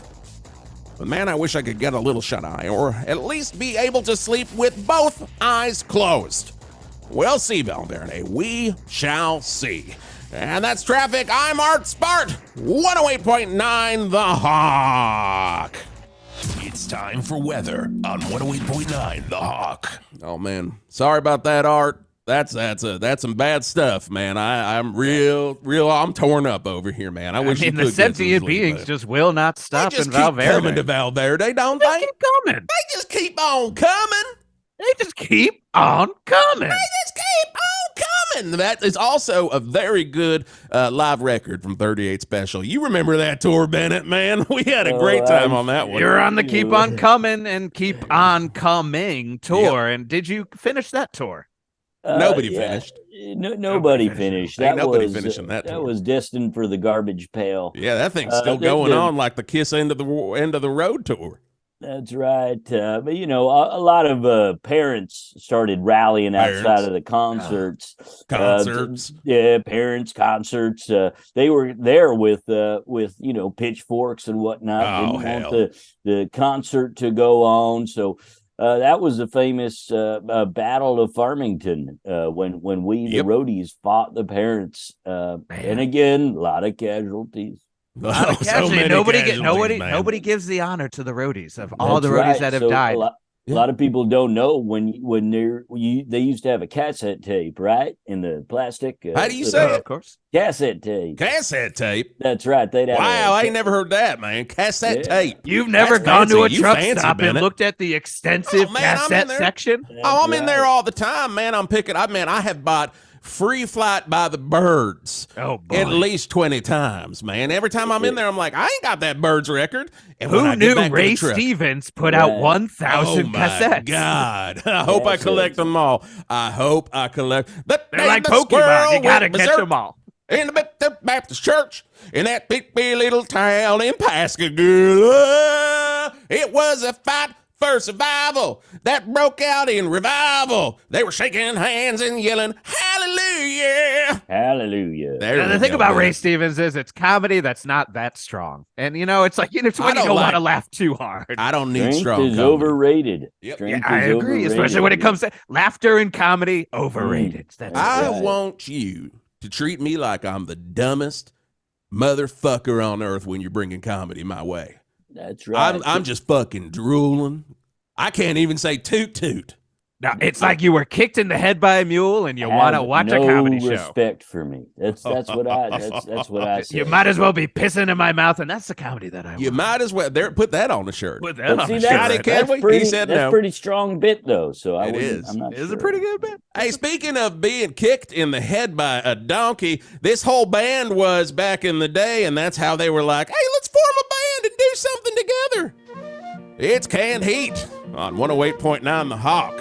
But man, I wish I could get a little shut-eye, or at least be able to sleep with both eyes closed. We'll see, Valverde. We shall see. And that's traffic. I'm Art Spart, 108.9 The Hawk. It's time for weather on 108.9 The Hawk. Oh man, sorry about that, Art. That's some bad stuff, man. I'm I'm torn up over here, man. I wish you could the sentient beings just will not stop they just in keep Valverde. coming to Valverde, don't They they? keep coming. They just keep on coming. They just keep on coming. They just keep on coming. That is also a very good live record from 38 Special. You remember that tour, Bennett, man? We had a great time on that one. You're on the Keep On Coming and Keep On Coming tour. Yep. And did you finish that tour? Nobody finished. Nobody finished. Ain't nobody was finishing that tour. That was destined for the garbage pail. Yeah, that thing's still going on like the Kiss end of the road tour. That's right. But a lot of parents started rallying outside of the concerts. Concerts. Parents, concerts. They were there with pitchforks and whatnot. Didn't want the concert to go on. So that was the famous Battle of Farmington when we, the roadies, fought the parents. And again, a lot of casualties. Nobody gives the honor to the roadies of all the roadies that have died. A lot of people don't know when they used to have a cassette tape, right? In the plastic. How do you say it? Of course. Cassette tape. Cassette tape? That's right. They'd have I ain't never heard that, man. Cassette tape. You've never gone to a truck stop and looked at the extensive cassette section? I'm in there all the time, man. I have bought Free Flight by the Birds at least 20 times, man. Every time I'm in there, I'm like, I ain't got that Birds record. And who knew Ray Stevens put out 1,000 cassettes? Oh, my God. I hope I collect them all. I hope I collect. They're like Pokemon. You got to catch them all. In the Baptist church in that big little town in Pascagoula. It was a fight for survival that broke out in revival. They were shaking hands and yelling, hallelujah. Hallelujah. The thing about Ray Stevens is it's comedy that's not that strong. And, it's like, it's when you don't want to laugh too hard. I don't need Strength strong is comedy. overrated. Yep. I agree, especially when it comes to laughter and comedy, overrated. I want you to treat me like I'm the dumbest motherfucker on earth when you're bringing comedy my way. That's right. I'm just fucking drooling. I can't even say toot toot. Now, it's like you were kicked in the head by a mule and you want to watch a comedy show. No respect for me. That's what I say. You might as well be pissing in my mouth, and that's the comedy that I want. You might as well put that on the shirt. Put that on the shirt. He said no. That's a pretty strong bit, though. So it is. I'm not It is sure. a pretty good bit. Hey, speaking of being kicked in the head by a donkey, this whole band was back in the day, and that's how they were like, hey, let's form a band and do something together. It's Canned Heat on 108.9 The Hawk.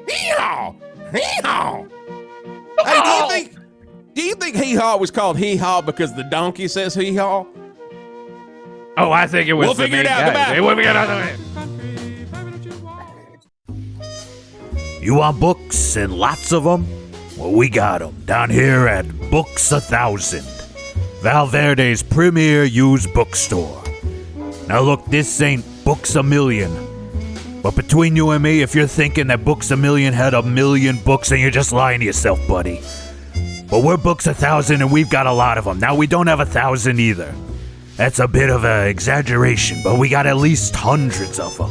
Hee-haw! Hee-haw! Hey, do you think hee-haw was called hee-haw because the donkey says hee-haw? Oh, I think it was We'll the figure main it out. guy. We'll figure it out. You want books and lots of them? Well, we got them down here at Books 1000, Valverde's premier used bookstore. Now look, this ain't Books A Million, but between you and me, if you're thinking that Books A Million had 1,000,000 books, then you're just lying to yourself, buddy. But we're Books 1000 and we've got a lot of them. Now we don't have 1,000 either. That's a bit of an exaggeration, but we got at least hundreds of them.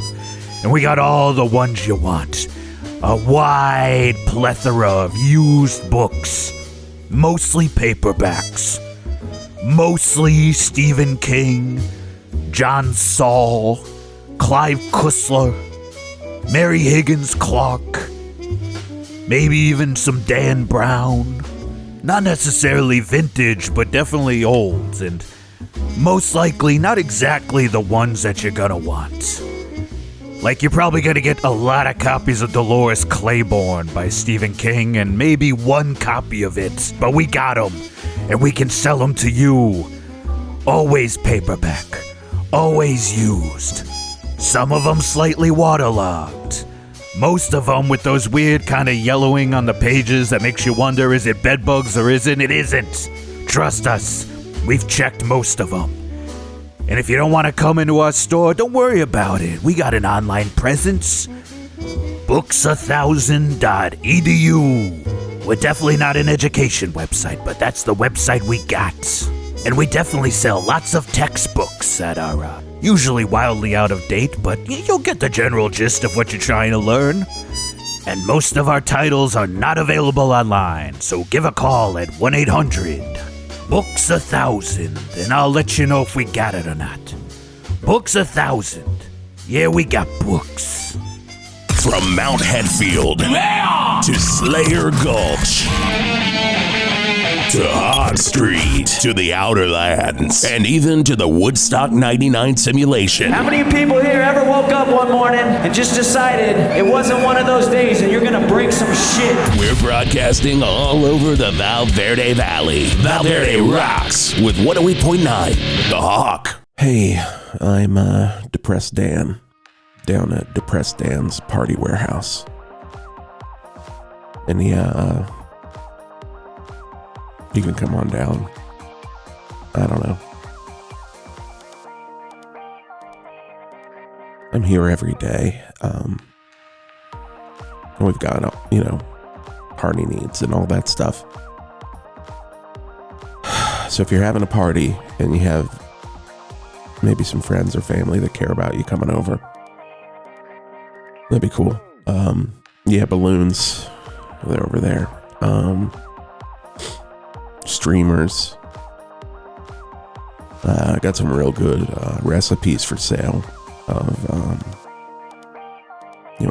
And we got all the ones you want. A wide plethora of used books, mostly paperbacks, mostly Stephen King, John Saul, Clive Cussler, Mary Higgins Clark, maybe even some Dan Brown. Not necessarily vintage, but definitely old, and most likely not exactly the ones that you're gonna want. Like, you're probably gonna get a lot of copies of Dolores Claiborne by Stephen King and maybe one copy of it, but we got them, and we can sell them to you. Always paperback, always used. Some of them slightly waterlogged. Most of them with those weird kind of yellowing on the pages that makes you wonder, is it bedbugs or isn't? It isn't. Trust us, we've checked most of them. And if you don't want to come into our store, don't worry about it. We got an online presence. Books1000.edu. We're definitely not an education website, but that's the website we got. And we definitely sell lots of textbooks that are usually wildly out of date, but you'll get the general gist of what you're trying to learn. And most of our titles are not available online, so give a call at 1-800-BOOKS1000, and I'll let you know if we got it or not. Books 1000. Yeah, we got books. From Mount Hetfield to Slayer Gulch to Hot Street to the Outer Lands and even to the Woodstock 99 simulation. How many people here ever woke up one morning and just decided it wasn't one of those days and you're gonna break some shit? We're broadcasting all over the Val Verde Valley. Val Verde rocks with 108.9 The Hawk. Hey, I'm Depressed Dan, down at Depressed Dan's Party Warehouse. And yeah, you can come on down. I don't know. I'm here every day. And we've got, party needs and all that stuff. So if you're having a party and you have maybe some friends or family that care about you coming over, that'd be cool. Yeah, balloons, they're over there. Streamers. I got some real good recipes for sale of,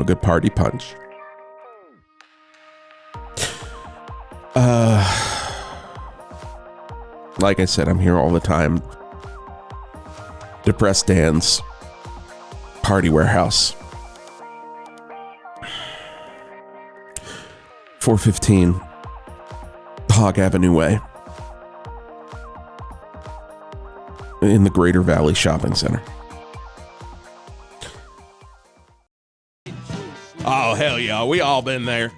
good party punch. Like I said, I'm here all the time. Depressed Dan's Party Warehouse. 415 Hog Avenue Way in the Greater Valley Shopping Center. Oh, hell yeah. We all been there.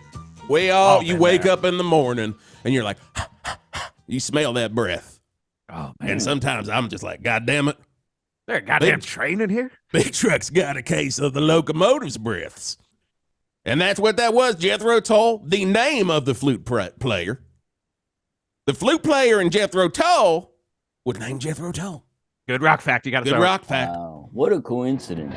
You wake up in the morning and you're like, you smell that breath. Oh, man. And sometimes I'm just like, God damn it. There a goddamn train in here? Big Truck's got a case of the locomotive's breaths. And that's what that was. Jethro Tull, the name of the flute player. The flute player in Jethro Tull was named Jethro Tull. Good rock fact. You got to Good rock fact. Wow, what a coincidence.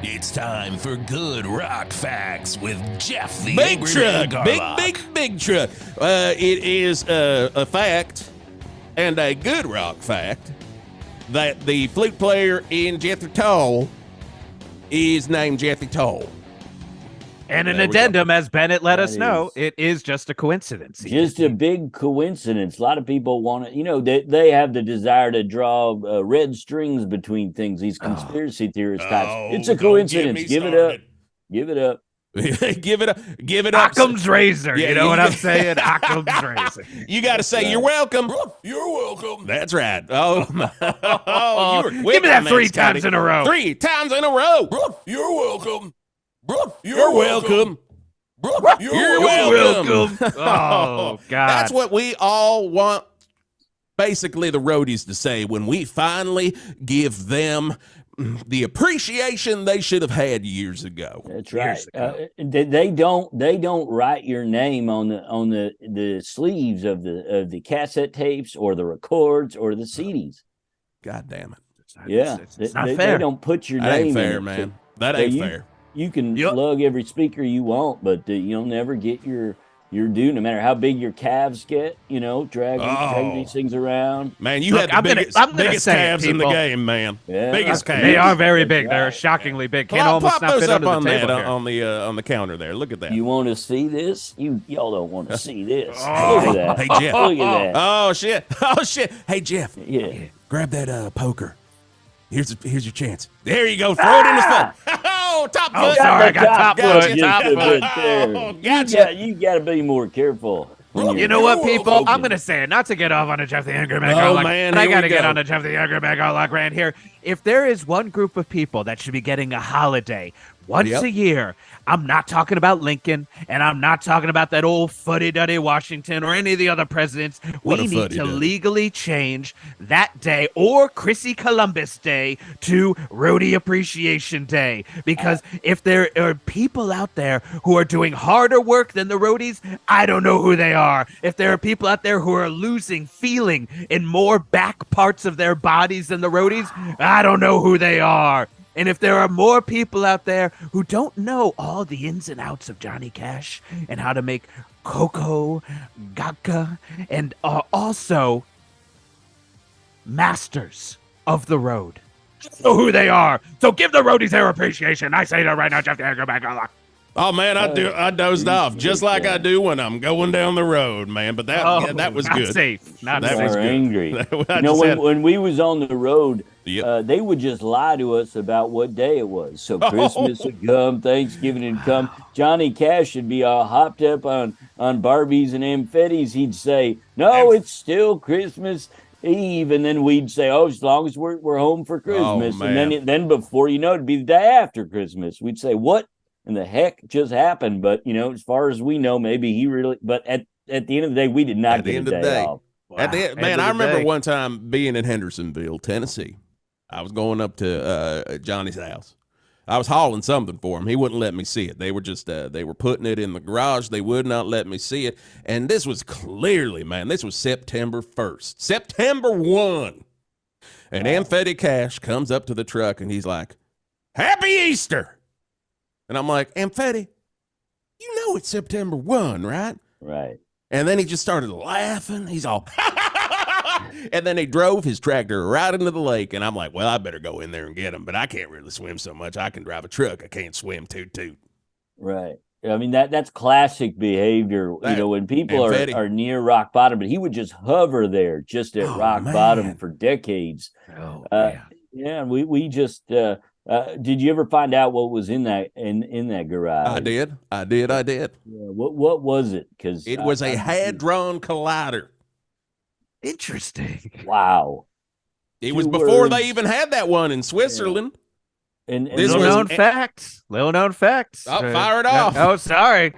It's time for Good Rock Facts with Jeff the Big Angry Truck. Man Big Truck. It is a fact and a good rock fact that the flute player in Jethro Tull is named Jethro Tull. And an addendum, as Bennett let us know, it is just a coincidence. Just a big coincidence. A lot of people want to, they have the desire to draw red strings between things, these conspiracy theorist types. It's a coincidence. Give it up. Give it up. Give it up. Occam's razor. Yeah, you know what I'm saying? Occam's razor. You got to say, you're welcome. You're welcome. That's right. Oh, you were quick. Give me that on 3 Scotty. times in a row. 3 times in a row. You're welcome. You're welcome. You're welcome. Oh, God. That's what we all want, basically, the roadies to say when we finally give them the appreciation they should have had years ago. That's right. They don't write your name on the sleeves of the cassette tapes or the records or the CDs. God damn it. It's not fair. They don't put your That name ain't fair, in it. man. That ain't fair. You can lug every speaker you want, but you'll never get your due, no matter how big your calves get, dragging these things around. Man, you had the biggest calves in the game, man. Yeah. Biggest calves. They are very big. They're shockingly big. Can't almost Plop not those fit up under on the table that, here. on the counter there. Look at that. You want to see this? Y'all don't want to see this. Look at that. Hey, Jeff. Look at that. Oh, shit. Hey, Jeff. Yeah. Grab that poker. Here's your chance. There you go. Throw it in his foot. Oh, top foot. Oh, sorry. I got top foot. Top foot Oh, there. gotcha. You got to be more careful. You know what, people? I'm going to say it, not to get off on a Jeff the Angry Man. Oh, man, but I here got to we get go. on a Jeff the Angry Man like ran here. If there is one group of people that should be getting a holiday, once Yep. a year. I'm not talking about Lincoln, and I'm not talking about that old fuddy-duddy Washington or any of the other presidents. What a We need to fuddy-duddy. legally change that day or Chrissy Columbus Day to Roadie Appreciation Day. Because if there are people out there who are doing harder work than the roadies, I don't know who they are. If there are people out there who are losing feeling in more back parts of their bodies than the roadies, I don't know who they are. And if there are more people out there who don't know all the ins and outs of Johnny Cash and how to make cocoa, vodka, and also masters of the road, I don't know who they are. So give the roadies their appreciation. I say that right now, Jeff. Go back on. Oh man, I dozed off just like I do when I'm going down the road, man. But that was not good. Safe. Not That safe. was We're good. angry. I You know, just had- when we was on the road, Yep. they would just lie to us about what day it was. So Christmas would come, Thanksgiving would come. Johnny Cash would be all hopped up on Barbies and Amphеттys. He'd say, "No, it's still Christmas Eve," and then we'd say, "Oh, as long as we're home for Christmas." man. And then before you know it, it'd be the day after Christmas. We'd say, "What in the heck just happened?" But you know, as far as we know, maybe he really. But at the end of the day, we did not At the get end a of the day day. off. At the end, man, End of I the remember day. one time being in Hendersonville, Tennessee. I was going up to Johnny's house. I was hauling something for him. He wouldn't let me see it. They were just they were putting it in the garage. They would not let me see it. And this was clearly, man, this was September 1st. September 1. And Amphetty Cash comes up to the truck and he's like, "Happy Easter." And I'm like, "Amphetty, you know it's September 1, right?" Right. And then he just started laughing. He's all, and then he drove his tractor right into the lake. And I'm like, well, I better go in there and get him. But I can't really swim so much. I can drive a truck. I can't swim toot. Right. I mean, that's classic behavior, you know, when people are near rock bottom, but he would just hover there just at rock bottom for decades. Oh, Yeah, we just did you ever find out what was in that garage? I did. Yeah, what was it? Because It was a hadron collider. Interesting. Wow. It was Two before words. they even had that one in Switzerland. And This Little was- known facts. Little known facts. Oh, fire it off. Oh, sorry.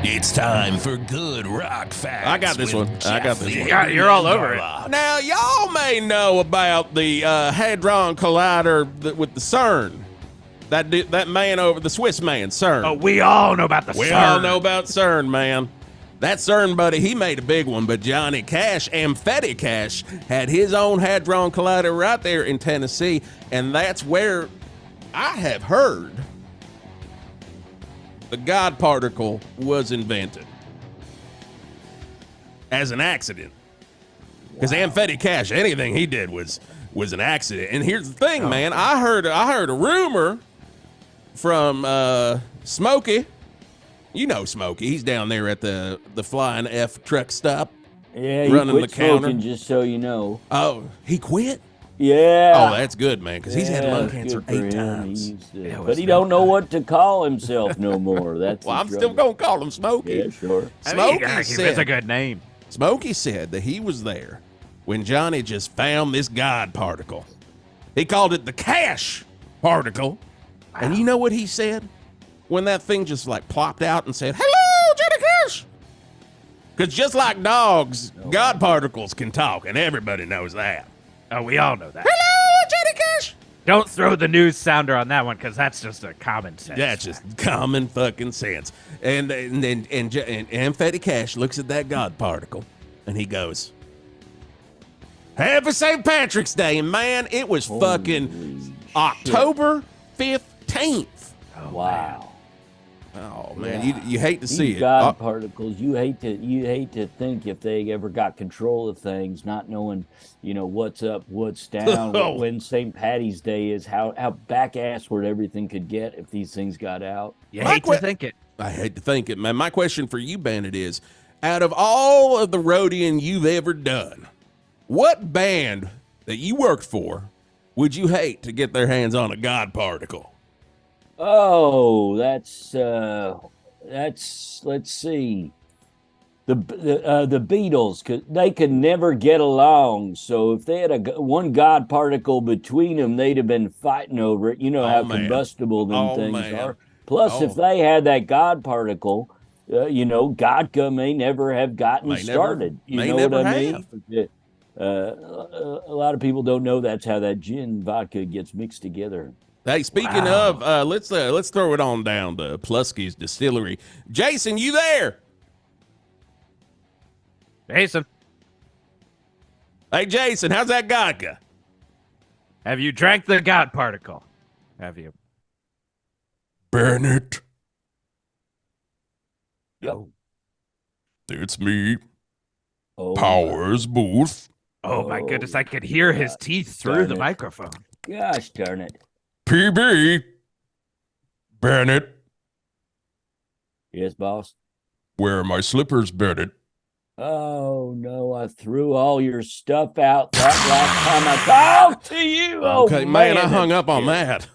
It's time for good rock facts. I got this with one. I got this Jeff one. the You're all over it. Garlock. Now, y'all may know about the hadron collider with the CERN. That man over the Swiss man, CERN. Oh, we all know about the We CERN. all know about CERN, man. That CERN buddy, he made a big one, but Johnny Cash, Amphetty Cash, had his own hadron collider right there in Tennessee, and that's where I have heard the God particle was invented as an accident. Because Amphetty Cash, anything he did was an accident. And here's the thing, man. I heard a rumor from Smokey. You know Smokey. He's down there at the Flying F truck stop. yeah, he running quit the counter. smoking, just so you know. Oh, he quit? Yeah. Oh, that's good, man, because he's had lung that's cancer good for 8 him. times. He used to- It but was he no don't know what to call himself no more. That's Well, the I'm still trouble. going to call him Smokey. Yeah, sure. I mean, Smokey it's a said, good name. Smokey said that he was there when Johnny just found this God particle. He called it the Cash particle. And you know what he said? When that thing just like plopped out and said, "Hello, Johnny Cash." Because just like dogs, God particles can talk, and everybody knows that. Oh, we all know that. Hello, Johnny Cash. Don't throw the news sounder on that one because that's just a common sense. That's just common fucking sense. And Amphetty Cash looks at that God particle, and he goes, "Happy St. Patrick's Day." And man, it was fucking October 15th. Wow. Oh man, you hate to see These it. God particles, you hate to think if they ever got control of things, not knowing, you know, what's up, what's down, when St. Patty's Day is, how back assward everything could get if these things got out. You hate to think it. I hate to think it, man. My question for you, Bennett, is out of all of the roadieing you've ever done, what band that you worked for would you hate to get their hands on a God particle? Oh, that's let's see. the Beatles, they could never get along. So if they had one God particle between them, they'd have been fighting over it. You know how combustible them things are. Plus, if they had that God particle, vodka may never have gotten started. You know what I mean? A lot of people don't know that's how that gin vodka gets mixed together. Hey, speaking of, let's throw it on down to Plusky's Distillery. Jason, you there? Jason. Hey, Jason, how's that vodka? Have you drank the God particle? Have you? Bennett. Yo. It's me. Oh, Powers Booth. Oh, my goodness. I could hear his teeth through the microphone. Gosh darn it. PB. Bennett. Yes, boss. Where are my slippers, Bennett? Oh, no, I threw all your stuff out that last time I talked to you. Okay, man, I hung up on that.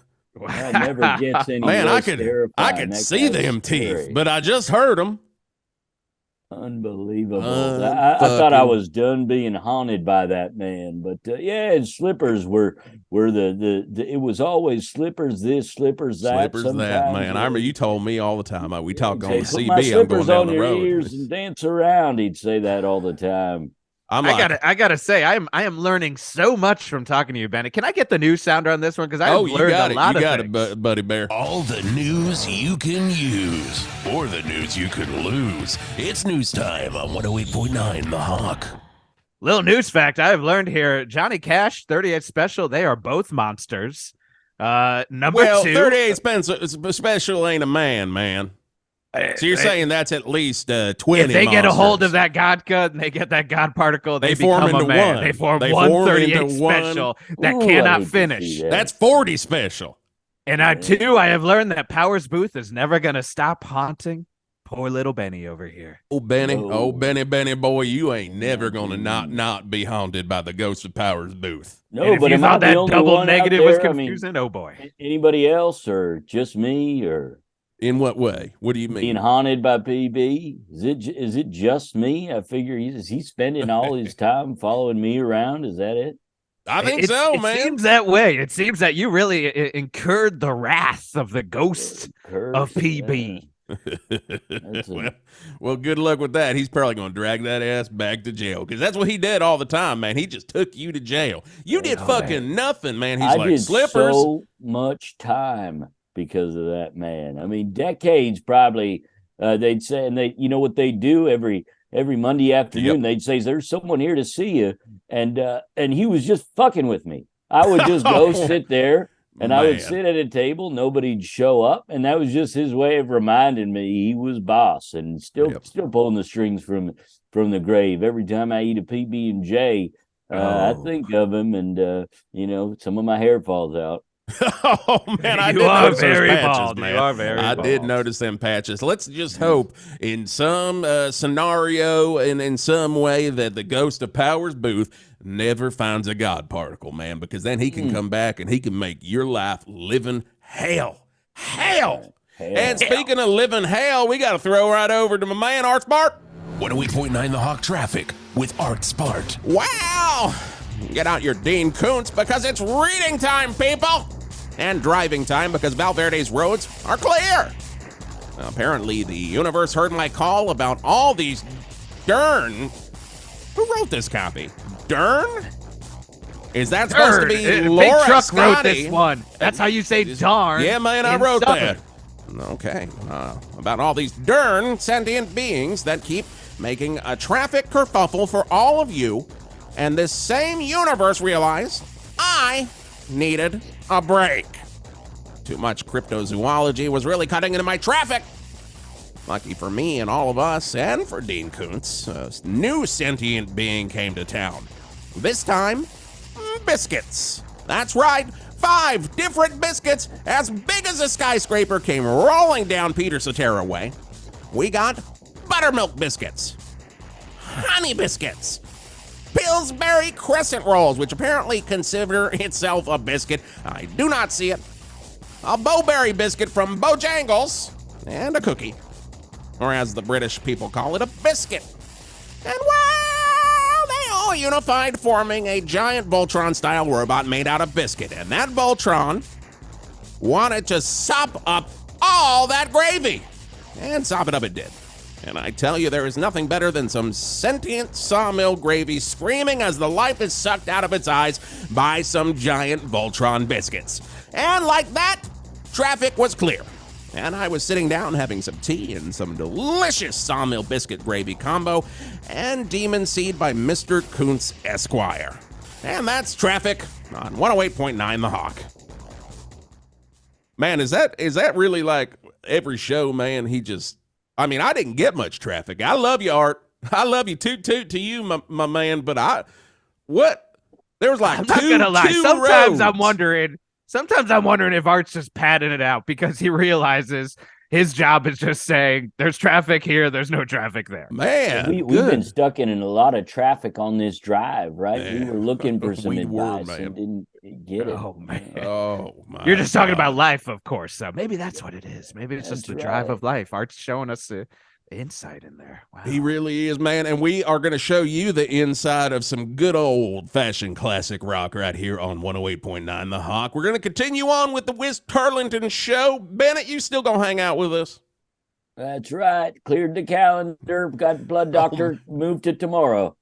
That never gets any man, I terrifying. could see them teeth, but I just heard them. Unbelievable. I thought I was done being haunted by that man, but and slippers were it was always slippers this, slippers that. Slippers that, man. I remember you told me all the time. We talk on the Put CB. my slippers I'm going down on the your road. ears and dance around. He'd say that all the time. I gotta say, I am learning so much from talking to you, Bennett. Can I get the news sounder on this one? Because I've learned a lot of things. You got it, Buddy Bear. All the news you can use, or the news you could lose. It's news time on 108.9 The Hawk. Little news fact I've learned here: Johnny Cash, 38 Special, they are both monsters. Number two, 38 Special ain't a man. So you're saying that's at least 20 If they monsters. get a hold of that vodka and they get that God particle, they form become into a man. one. They form They 138 form into one. Special that Ooh, cannot I hate to finish. see that. That's 40 Special. And I have learned that Powers Booth is never going to stop haunting poor little Benny over here. Oh, Benny. No. Oh, Benny, boy, you ain't never going to not be haunted by the ghost of Powers Booth. No, And if but you am I thought the that only double one out negative there? was I mean, confusing, oh boy. anybody else or just me or In what way? What do you being mean? haunted by PB? Is it just me? I figure he's spending all his time following me around. Is that it? I think so, it man. It seems that way. It seems that you really incurred the wrath of the ghost of PB. Well, good luck with that. He's probably going to drag that ass back to jail because that's what he did all the time, man. He just took you to jail. You did fucking nothing, man. He's I like did slippers. so much time because of that man. I mean, decades probably. They'd say, and you know what they do every Monday afternoon? Yep. They'd say, "There's someone here to see you," and he was just fucking with me. I would just go sit there. And I would sit at a table, nobody'd show up, and that was just his way of reminding me he was boss and still pulling the strings from the grave. Every time I eat a PB&J, I think of him, and some of my hair falls out. Oh man, I You did are notice those very patches, bald. man. You are very I did bald. notice them patches. Let's just hope in some scenario and in some way that the ghost of Powers Booth never finds a God particle, man, because then he can come back and he can make your life living hell. And speaking of living hell, we got to throw right over to my man, Art Smart. 108.9 The Hawk traffic with Art Spart. Wow! Get out your Dean Koontz because it's reading time, people! And driving time because Valverde's roads are clear. Apparently, the universe heard my call about all these Who wrote this copy? Dern? Is that supposed to be Laura Big Truck Scotty? wrote this one. That's how you say darn. Yeah, man, I in wrote Southern. that. Okay. About all these Dern sentient beings that keep making a traffic kerfuffle for all of you. And this same universe realized I needed a break. Too much cryptozoology was really cutting into my traffic. Lucky for me and all of us, and for Dean Koontz, a new sentient being came to town. This time, biscuits. That's right, 5 different biscuits as big as a skyscraper came rolling down Peter Cetera way. We got buttermilk biscuits, honey biscuits, Pillsbury crescent rolls, which apparently consider itself a biscuit. I do not see it. A Bowberry biscuit from Bojangles, and a cookie. Or as the British people call it, a biscuit. And well, they all unified, forming a giant Voltron-style robot made out of biscuit. And that Voltron wanted to sop up all that gravy. And sop it up it did. And I tell you, there is nothing better than some sentient sawmill gravy screaming as the life is sucked out of its eyes by some giant Voltron biscuits. And like that, traffic was clear. And I was sitting down having some tea and some delicious sawmill biscuit gravy combo and Demon Seed by Mr. Kuntz Esquire. And that's traffic on 108.9 The Hawk. Man, is that really like every show, man? I didn't get much traffic. I love you, Art. I love you. Toot toot to you, my man. But there was like I'm not gonna lie. Sometimes I'm wondering if Art's just padding it out because he realizes his job is just saying there's traffic here, there's no traffic there. Man, we've been stuck in a lot of traffic on this drive, right? Man. We were looking for some advice and didn't get it. Oh man. Oh my. You're just talking about life, of course. So maybe that's what it is. Maybe it's just the drive of life. Art's showing us the insight in there. Wow. He really is, man. And we are going to show you the inside of some good old-fashioned classic rock right here on 108.9 The Hawk. We're going to continue on with the Whisp Turlington show. Bennett, you still going to hang out with us? That's right. Cleared the calendar. Got blood doctor. Moved to tomorrow.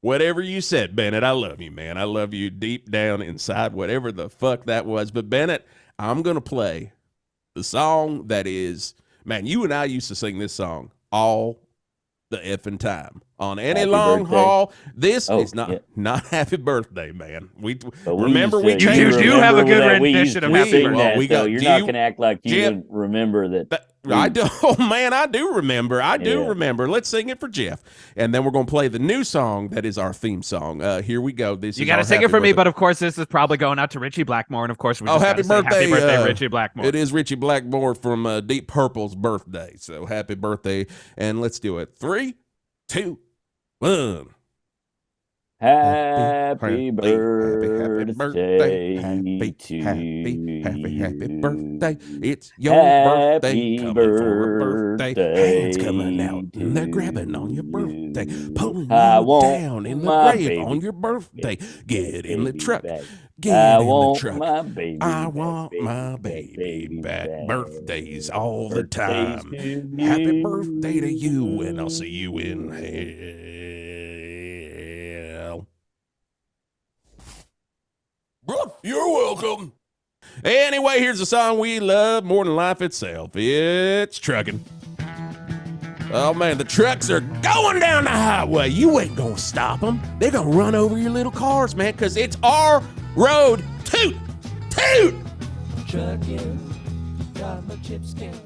Whatever you said, Bennett. I love you, man. I love you deep down inside, whatever the fuck that was. But, Bennett, I'm going to play the song that is... Man, you and I used to sing this song all the effing time on any long haul. This is not Happy Birthday, man. We remember we changed. You do have a good rendition of Happy Birthday. You're not going to act like you didn't remember that. I do. Oh man, I do remember. I do remember. Let's sing it for Jeff, and then we're going to play the new song that is our theme song. Here we go. You got to sing it for me, but of course this is probably going out to Richie Blackmore, and of course we just happy birthday, Richie Blackmore. It is Richie Blackmore from Deep Purple's birthday. So happy birthday, and let's do it. 3, 2, 1. Happy birthday happy birthday. It's your birthday. Coming for a birthday. Hands coming out and they're grabbing on your birthday. Pulling you down in the grave on your birthday. Get in the truck. Get in the truck. I want my baby back. Birthdays all the time. Happy birthday to you, and I'll see you in hell. You're welcome. Anyway, here's a song we love more than life itself. It's Truckin'. Oh, man, the trucks are going down the highway. You ain't gonna stop them. They're gonna run over your little cars, man, because it's our road. Toot! Toot! Truckin', got my chips cashed.